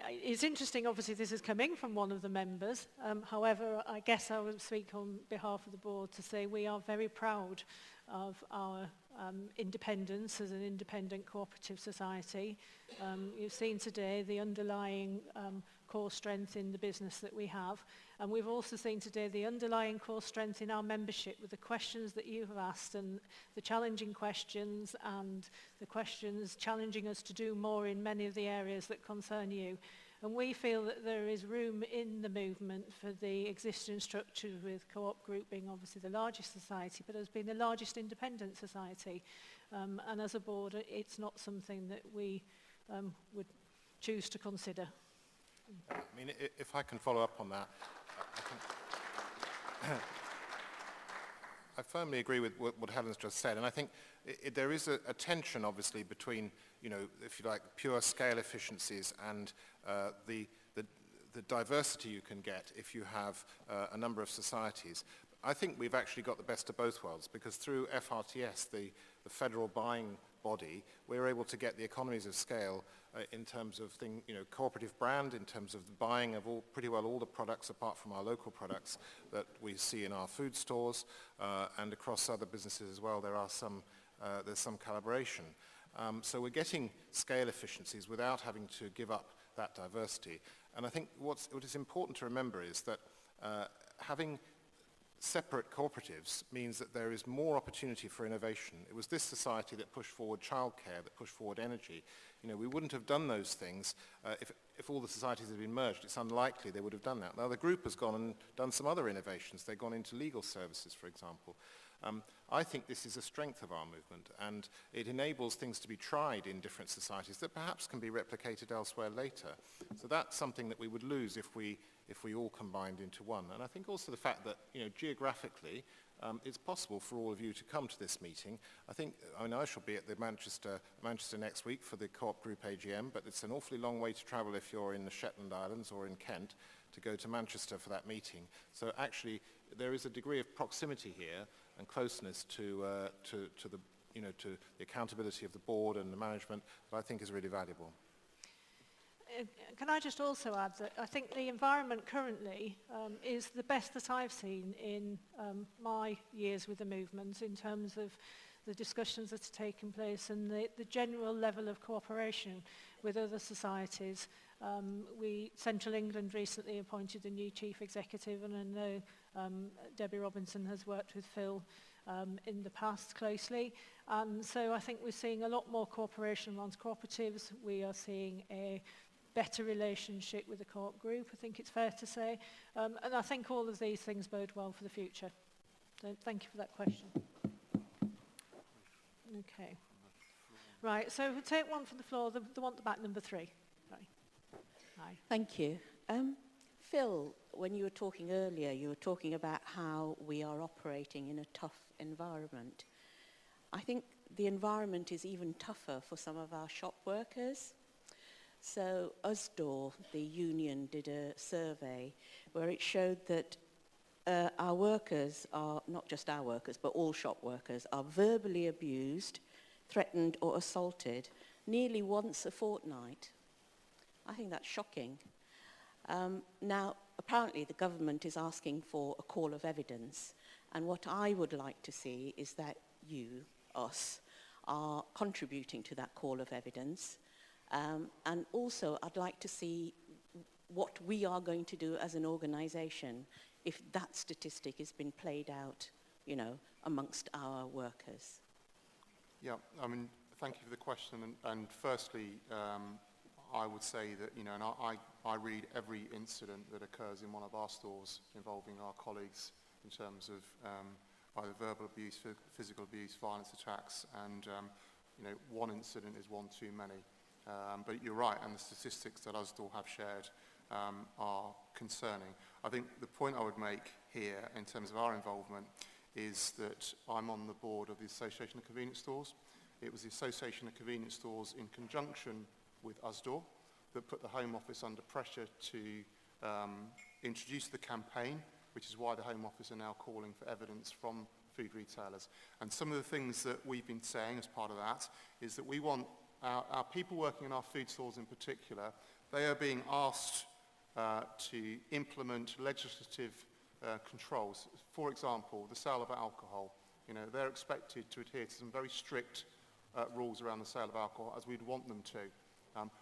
It's interesting, obviously, this is coming from one of the members. However, I guess I would speak on behalf of the board to say we are very proud of our independence as an independent cooperative society. You've seen today the underlying core strength in the business that we have. And we've also seen today the underlying core strength in our membership with the questions that you have asked and the challenging questions and the questions challenging us to do more in many of the areas that concern you. And we feel that there is room in the movement for the existing structure, with Co-op Group being obviously the largest society, but as being the largest independent society. And as a board, it's not something that we would choose to consider. I mean, if I can follow up on that, I firmly agree with what Helen's just said, and I think there is a tension, obviously, between, you know, if you like, pure scale efficiencies and the diversity you can get if you have a number of societies. I think we've actually got the best of both worlds, because through FRTS, the federal buying body, we're able to get the economies of scale in terms of cooperative brand, in terms of the buying of pretty well all the products apart from our local products that we see in our food stores, and across other businesses as well. There's some collaboration. So we're getting scale efficiencies without having to give up that diversity. And I think what is important to remember is that having separate cooperatives means that there is more opportunity for innovation. It was this society that pushed forward childcare, that pushed forward energy. You know, we wouldn't have done those things if all the societies had been merged. It's unlikely they would have done that. Now, the group has gone and done some other innovations. They've gone into legal services, for example. I think this is a strength of our movement, and it enables things to be tried in different societies that perhaps can be replicated elsewhere later. So that's something that we would lose if we all combined into one. And I think also the fact that, you know, geographically, it's possible for all of you to come to this meeting. I mean, I shall be at the Manchester next week for the Co-op Group AGM, but it's an awfully long way to travel if you're in the Shetland Islands or in Kent to go to Manchester for that meeting. So actually, there is a degree of proximity here and closeness to the accountability of the board and the management that I think is really valuable. Can I just also add that I think the environment currently is the best that I've seen in my years with the movement, in terms of the discussions that are taking place and the general level of cooperation with other societies. Central England recently appointed a new chief executive, and I know Debbie Robinson has worked with Phil in the past closely. And so I think we're seeing a lot more cooperation amongst cooperatives. We are seeing a better relationship with the Co-op Group, I think it's fair to say. And I think all of these things bode well for the future. So thank you for that question. Okay. Right, so we'll take one from the floor, the one at the back, number 3. Sorry. Hi. Thank you. Phil, when you were talking earlier, you were talking about how we are operating in a tough environment. I think the environment is even tougher for some of our shop workers. So USDOR, the union, did a survey where it showed that our workers are, not just our workers, but all shop workers, are verbally abused, threatened or assaulted nearly once a fortnight. I think that's shocking. Now, apparently the government is asking for a call of evidence, and what I would like to see is that you, us, are contributing to that call of evidence. And also, I'd like to see what we are going to do as an organisation if that statistic has been played out, you know, amongst our workers. Yeah, I mean, thank you for the question. And firstly, I would say that, you know, and I read every incident that occurs in one of our stores involving our colleagues in terms of either verbal abuse, physical abuse, violence attacks, and, you know, one incident is one too many. But you're right, and the statistics that Usdaw have shared are concerning. I think the point I would make here in terms of our involvement is that I'm on the board of the Association of Convenience Stores. It was the Association of Convenience Stores in conjunction with Usdaw that put the Home Office under pressure to introduce the campaign, which is why the Home Office are now calling for evidence from food retailers. And some of the things that we've been saying as part of that is that we want our people working in our food stores in particular, they are being asked to implement legislative controls. For example, the sale of alcohol. You know, they're expected to adhere to some very strict rules around the sale of alcohol, as we'd want them to.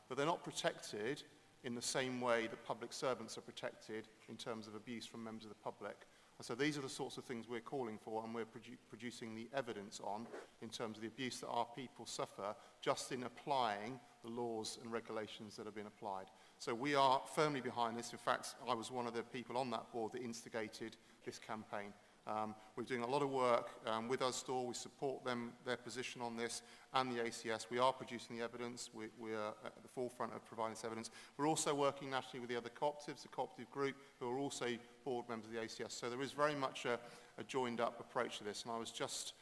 But they're not protected in the same way that public servants are protected in terms of abuse from members of the public. And so these are the sorts of things we're calling for, and we're producing the evidence on in terms of the abuse that our people suffer just in applying the laws and regulations that have been applied. So we are firmly behind this. In fact, I was one of the people on that board that instigated this campaign. We're doing a lot of work with Usdaw. We support them, their position on this, and the ACS. We are producing the evidence. We are at the forefront of providing this evidence. We're also working nationally with the other cooperatives, the cooperative group, who are also board members of the ACS. So there is very much a joined-up approach to this. And I was just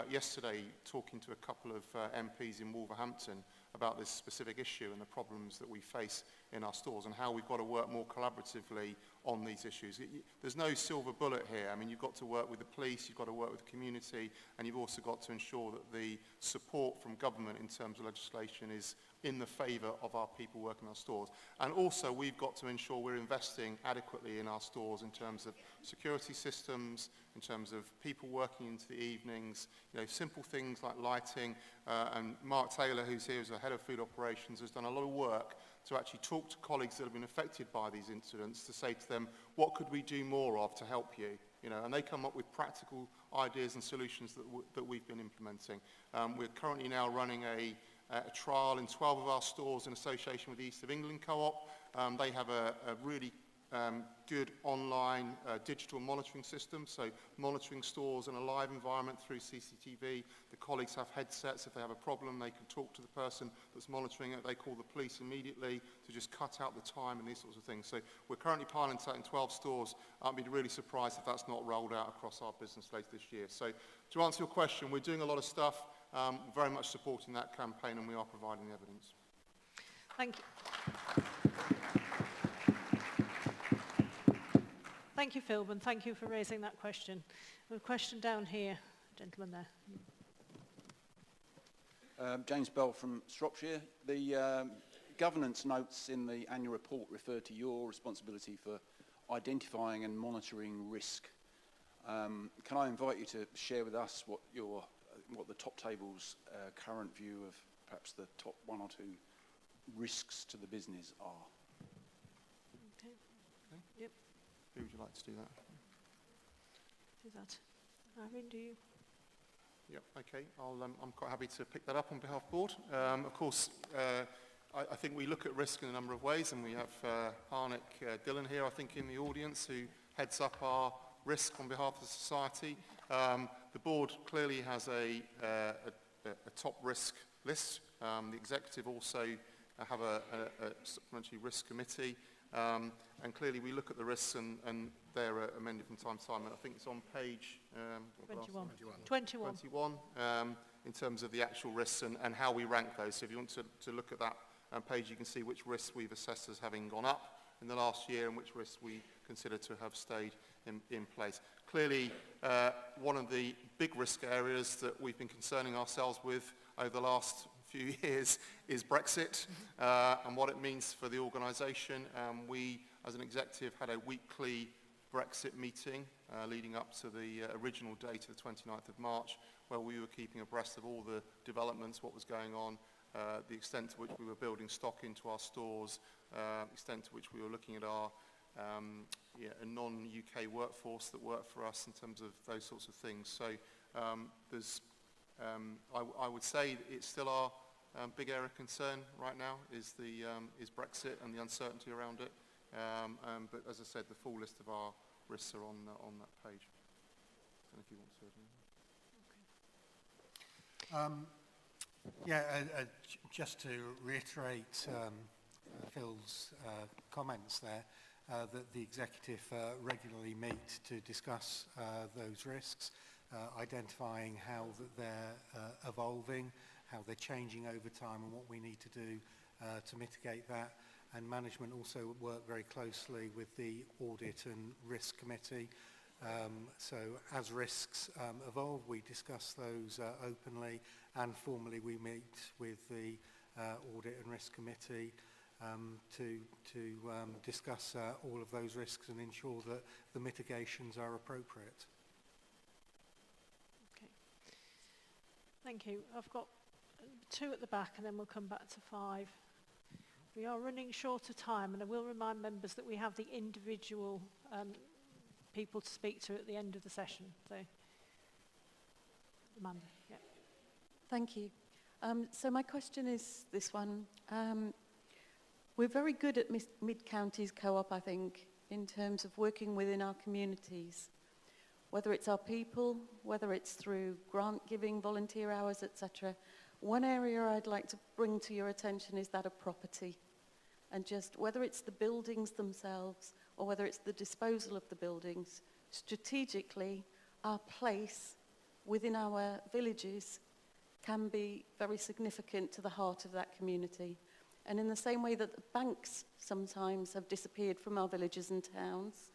yesterday talking to a couple of MPs in Wolverhampton about this specific issue and the problems that we face in our stores and how we've got to work more collaboratively on these issues. There's no silver bullet here. I mean, you've got to work with the police, you've got to work with the community, and you've also got to ensure that the support from government in terms of legislation is in the favour of our people working in our stores. And also, we've got to ensure we're investing adequately in our stores in terms of security systems, in terms of people working into the evenings, you know, simple things like lighting. And Mark Taylor, who's here as the head of food operations, has done a lot of work to actually talk to colleagues that have been affected by these incidents to say to them, what could we do more of to help you? You know, and they come up with practical ideas and solutions that we've been implementing. We're currently now running a trial in 12 of our stores in association with the East of England Co-op. They have a really good online digital monitoring system, so monitoring stores in a live environment through CCTV. The colleagues have headsets. If they have a problem, they can talk to the person that's monitoring it. They call the police immediately to just cut out the time and these sorts of things. So we're currently piloting that in 12 stores. I'd be really surprised if that's not rolled out across our business later this year. So to answer your question, we're doing a lot of stuff, very much supporting that campaign, and we are providing the evidence. Thank you. Thank you, Philbin. Thank you for raising that question. We have a question down here, gentleman there. James Bell from Shropshire. The governance notes in the annual report refer to your responsibility for identifying and monitoring risk. Can I invite you to share with us what the top table's current view of perhaps the top one or two risks to the business are? Okay. Yep. Who would you like to do that? Do that. Irene, do you? Yep, okay. I'm quite happy to pick that up on behalf of the board. Of course, I think we look at risk in a number of ways, and we have Harnick Dillon here, I think, in the audience, who heads up our risk on behalf of the society. The board clearly has a top risk list. The executive also have a supplementary risk committee. And clearly we look at the risks and they're amended from time to time. And I think it's on page 21 in terms of the actual risks and how we rank those. So if you want to look at that page, you can see which risks we've assessed as having gone up in the last year and which risks we consider to have stayed in place. Clearly, one of the big risk areas that we've been concerning ourselves with over the last few years is Brexit and what it means for the organisation. We, as an executive, had a weekly Brexit meeting leading up to the original date of the 29th of March, where we were keeping abreast of all the developments, what was going on, the extent to which we were building stock into our stores, the extent to which we were looking at our a non-UK workforce that worked for us in terms of those sorts of things. So I would say it's still our big area of concern right now is is Brexit and the uncertainty around it. But as I said, the full list of our risks are on that page. I don't know if you want to add anything. Just to reiterate Phil's comments there, that the executive regularly meet to discuss those risks, identifying how that they're evolving, how they're changing over time, and what we need to do to mitigate that. And management also work very closely with the Audit and Risk Committee. So as risks evolve, we discuss those openly, and formally we meet with the Audit and Risk Committee to discuss all of those risks and ensure that the mitigations are appropriate. Okay. Thank you. I've got 2 at the back and then we'll come back to 5. We are running short of time, and I will remind members that we have the individual people to speak to at the end of the session. So, Amanda, yeah. Thank you. So my question is this one. We're very good at Mid-Counties Co-op, I think, in terms of working within our communities, whether it's our people, whether it's through grant giving, volunteer hours, etc. One area I'd like to bring to your attention is that of property, and just whether it's the buildings themselves or whether it's the disposal of the buildings, strategically, our place within our villages can be very significant to the heart of that community. And in the same way that the banks sometimes have disappeared from our villages and towns,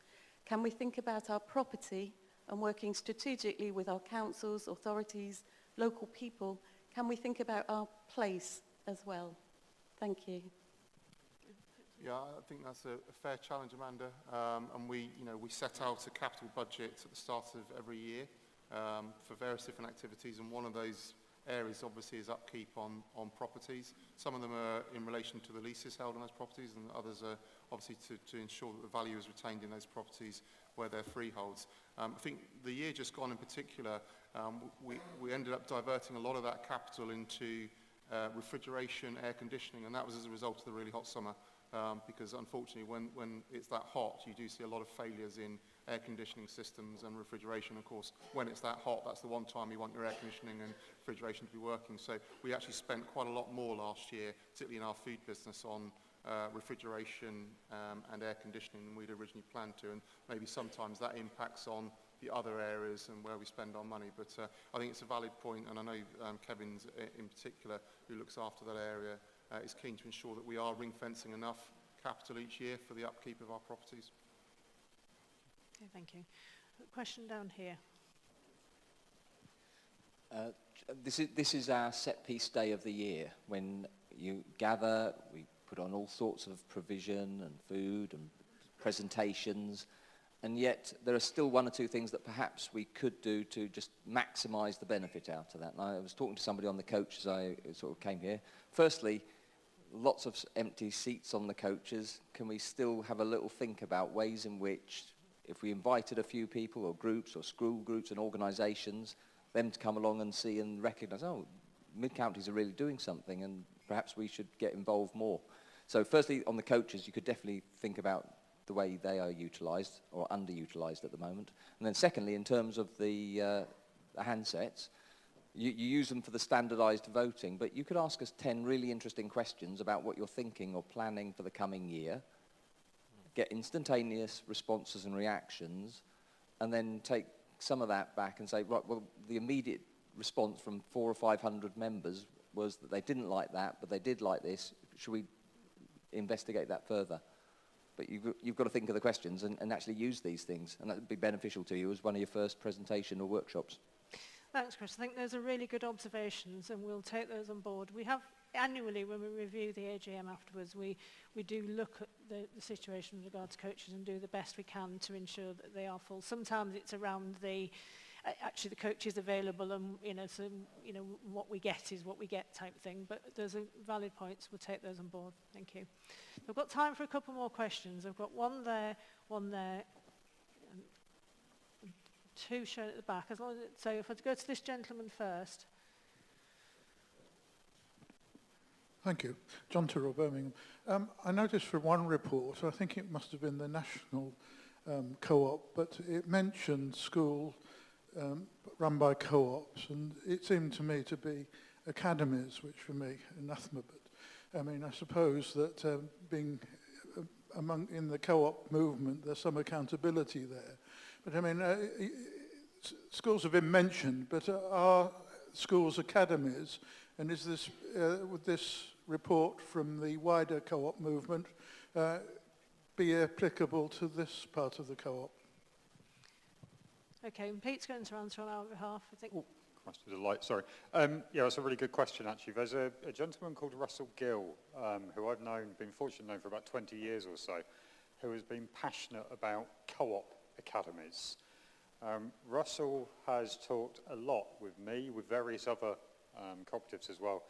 can we think about our property and working strategically with our councils, authorities, local people? Can we think about our place as well? Thank you. Yeah, I think that's a fair challenge, Amanda. And we set out a capital budget at the start of every year for various different activities, and one of those areas obviously is upkeep on properties. Some of them are in relation to the leases held on those properties, and others are obviously to ensure that the value is retained in those properties where they're freeholds. I think the year just gone in particular, we ended up diverting a lot of that capital into refrigeration, air conditioning, and that was as a result of the really hot summer. Because unfortunately when it's that hot, you do see a lot of failures in air conditioning systems and refrigeration. Of course, when it's that hot, that's the one time you want your air conditioning and refrigeration to be working. So we actually spent quite a lot more last year, particularly in our food business, on refrigeration and air conditioning than we'd originally planned to. And maybe sometimes that impacts on the other areas and where we spend our money. But I think it's a valid point, and I know Kevin's in particular, who looks after that area, is keen to ensure that we are ring-fencing enough capital each year for the upkeep of our properties. Okay, thank you. A question down here. This is our set-piece day of the year, when you gather, we put on all sorts of provision and food and presentations, and yet there are still 1 or 2 things that perhaps we could do to just maximise the benefit out of that. And I was talking to somebody on the coach as I sort of came here. Firstly, lots of empty seats on the coaches. Can we still have a little think about ways in which, if we invited a few people or groups or school groups and organisations, them to come along and see and recognise, oh, mid-counties are really doing something and perhaps we should get involved more. So firstly, on the coaches, you could definitely think about the way they are utilised or underutilised at the moment. And then secondly, in terms of the handsets, you use them for the standardised voting, but you could ask us 10 really interesting questions about what you're thinking or planning for the coming year, get instantaneous responses and reactions, and then take some of that back and say, right, well, the immediate response from 400 or 500 members was that they didn't like that, but they did like this. Should we investigate that further? But you've got to think of the questions and actually use these things, and that would be beneficial to you as one of your first presentation or workshops. Thanks, Chris. I think those are really good observations, and we'll take those on board. We have annually, when we review the AGM afterwards, we do look at the situation with regard to coaches and do the best we can to ensure that they are full. Sometimes it's around actually the coach is available, and so what we get is what we get type thing. But those are valid points. We'll take those on board. Thank you. We've got time for a couple more questions. I've got one there, and 2 shown at the back. So if I go to this gentleman first. Thank you. John Tyrrell, Birmingham. I noticed from one report, I think it must have been the national co-op, but it mentioned school run by co-ops, and it seemed to me to be academies, which for me, anathema, but I mean, I suppose that being in the co-op movement, there's some accountability there. But I mean, schools have been mentioned, but are schools academies? And is this, would this report from the wider co-op movement be applicable to this part of the co-op? Okay, and Pete's going to answer on our behalf, I think. Oh, Christ, there's a light, sorry. Yeah, it's a really good question, actually. There's a gentleman called Russell Gill, who I've been fortunate to know for about 20 years or so, who has been passionate about co-op academies. Russell has talked a lot with me, with various other cooperatives as well.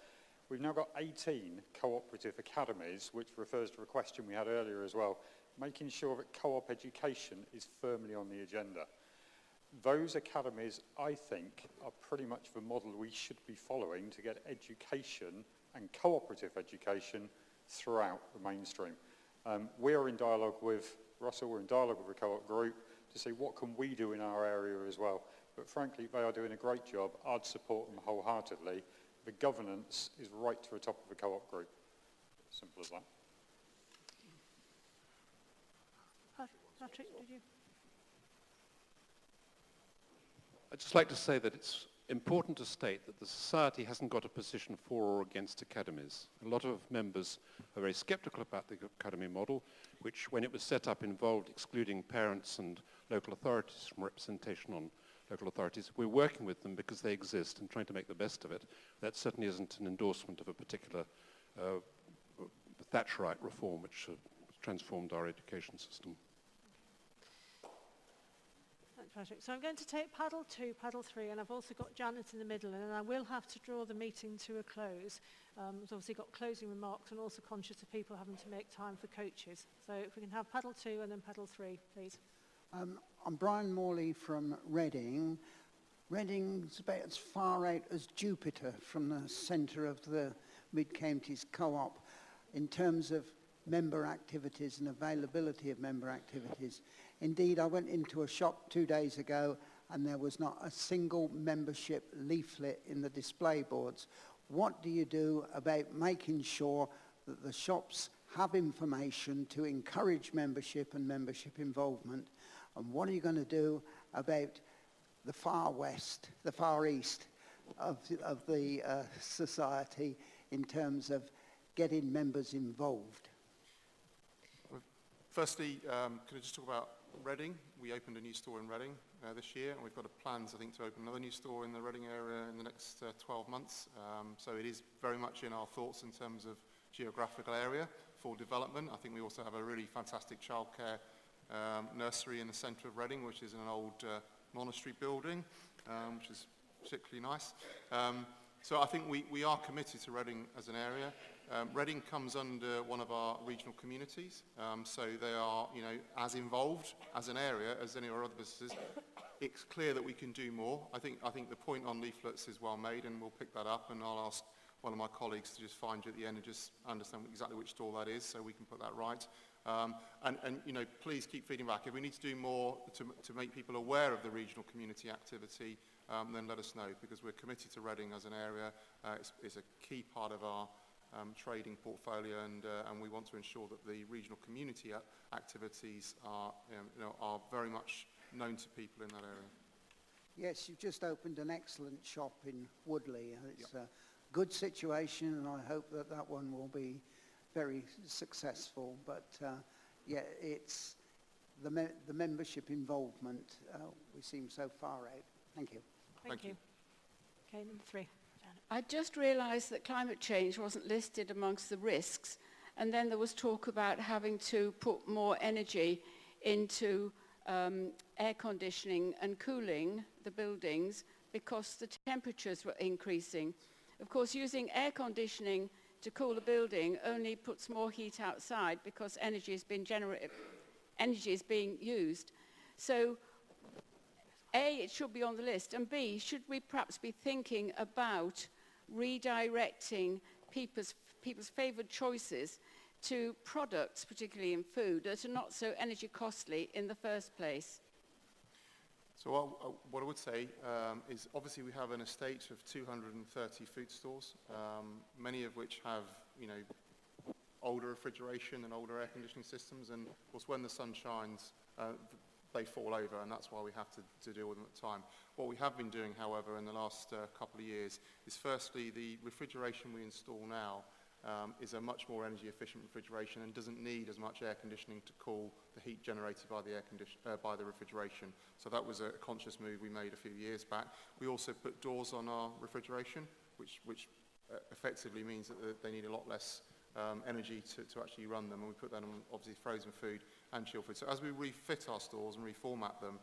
We've now got 18 cooperative academies, which refers to a question we had earlier as well, making sure that co-op education is firmly on the agenda. Those academies, I think, are pretty much the model we should be following to get education and cooperative education throughout the mainstream. We are in dialogue with Russell, we're in dialogue with the co-op group to see what can we do in our area as well. But frankly, they are doing a great job. I'd support them wholeheartedly. The governance is right to the top of the co-op group. Simple as that. Patrick, did you? I'd just like to say that it's important to state that the Society hasn't got a position for or against academies. A lot of members are very sceptical about the academy model, which when it was set up involved excluding parents and local authorities from representation on local authorities. We're working with them because they exist and trying to make the best of it. That certainly isn't an endorsement of a particular Thatcherite reform which transformed our education system. Thanks, Patrick. So I'm going to take paddle 2, paddle 3, and I've also got Janet in the middle, and I will have to draw the meeting to a close. We've obviously got closing remarks and also conscious of people having to make time for coaches. So if we can have paddle 2 and then paddle 3, please. I'm Brian Morley from Reading. Reading's about as far out as Jupiter from the centre of the Mid-Counties Co-op in terms of member activities and availability of member activities. Indeed, I went into a shop 2 days ago and there was not a single membership leaflet in the display boards. What do you do about making sure that the shops have information to encourage membership and membership involvement? And what are you going to do about the far west, the far east of the society in terms of getting members involved? Firstly, can I just talk about Reading? We opened a new store in Reading this year, and we've got plans, I think, to open another new store in the Reading area in the next 12 months. So it is very much in our thoughts in terms of geographical area for development. I think we also have a really fantastic childcare nursery in the centre of Reading, which is in an old monastery building, which is particularly nice. So I think we are committed to Reading as an area. Reading comes under one of our regional communities, so they are, as involved as an area as any of our other businesses. It's clear that we can do more. I think the point on leaflets is well made, and we'll pick that up, and I'll ask one of my colleagues to just find you at the end and just understand exactly which store that is, so we can put that right. And please keep feeding back. If we need to do more to make people aware of the regional community activity, then let us know, because we're committed to Reading as an area. It's a key part of our trading portfolio, and we want to ensure that the regional community activities are very much known to people in that area. Yes, you've just opened an excellent shop in Woodley. It's a good situation, and I hope that one will be very successful. But it's the membership involvement. We seem so far out. Thank you. Thank you. Okay, number 3. I just realised that climate change wasn't listed amongst the risks, and then there was talk about having to put more energy into air conditioning and cooling the buildings because the temperatures were increasing. Of course, using air conditioning to cool the building only puts more heat outside because energy is being used. So A, it should be on the list, and B, should we perhaps be thinking about redirecting people's favoured choices to products, particularly in food, that are not so energy costly in the first place? So what I would say is obviously we have an estate of 230 food stores, many of which have, older refrigeration and older air conditioning systems, and of course when the sun shines, they fall over, and that's why we have to deal with them at the time. What we have been doing, however, in the last couple of years is firstly the refrigeration we install now is a much more energy efficient refrigeration and doesn't need as much air conditioning to cool the heat generated by the refrigeration. So that was a conscious move we made a few years back. We also put doors on our refrigeration, which effectively means that they need a lot less energy to actually run them, and we put that on obviously frozen food and chilled food. So as we refit our stores and reformat them,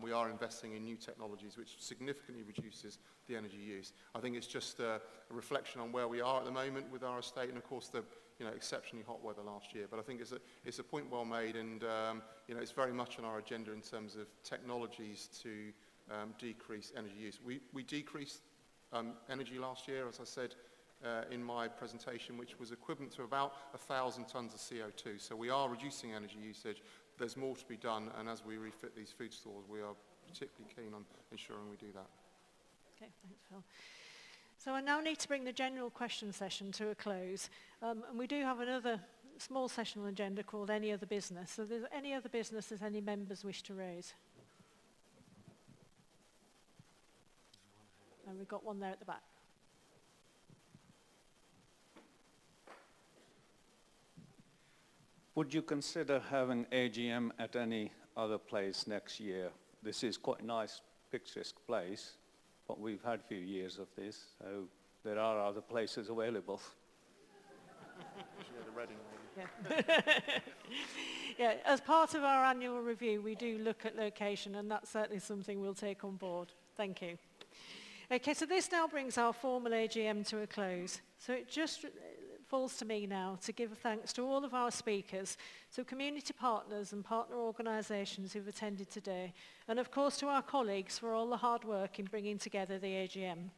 we are investing in new technologies which significantly reduces the energy use. I think it's just a reflection on where we are at the moment with our estate, and of course the exceptionally hot weather last year. But I think it's a point well made, and it's very much on our agenda in terms of technologies to decrease energy use. We decreased energy last year, as I said, in my presentation, which was equivalent to about 1,000 tonnes of CO2. So we are reducing energy usage. There's more to be done, and as we refit these food stores, we are particularly keen on ensuring we do that. Okay, thanks, Phil. So I now need to bring the general question session to a close. And we do have another small session on the agenda called Any Other Business. So if there's any other business that any members wish to raise. And we've got one there at the back. Would you consider having AGM at any other place next year? This is quite a nice, picturesque place, but we've had a few years of this, so there are other places available. Yeah, as part of our annual review, we do look at location, and that's certainly something we'll take on board. Thank you. Okay, so this now brings our formal AGM to a close. So it just falls to me now to give thanks to all of our speakers, so community partners and partner organisations who've attended today, and of course to our colleagues for all the hard work in bringing together the AGM.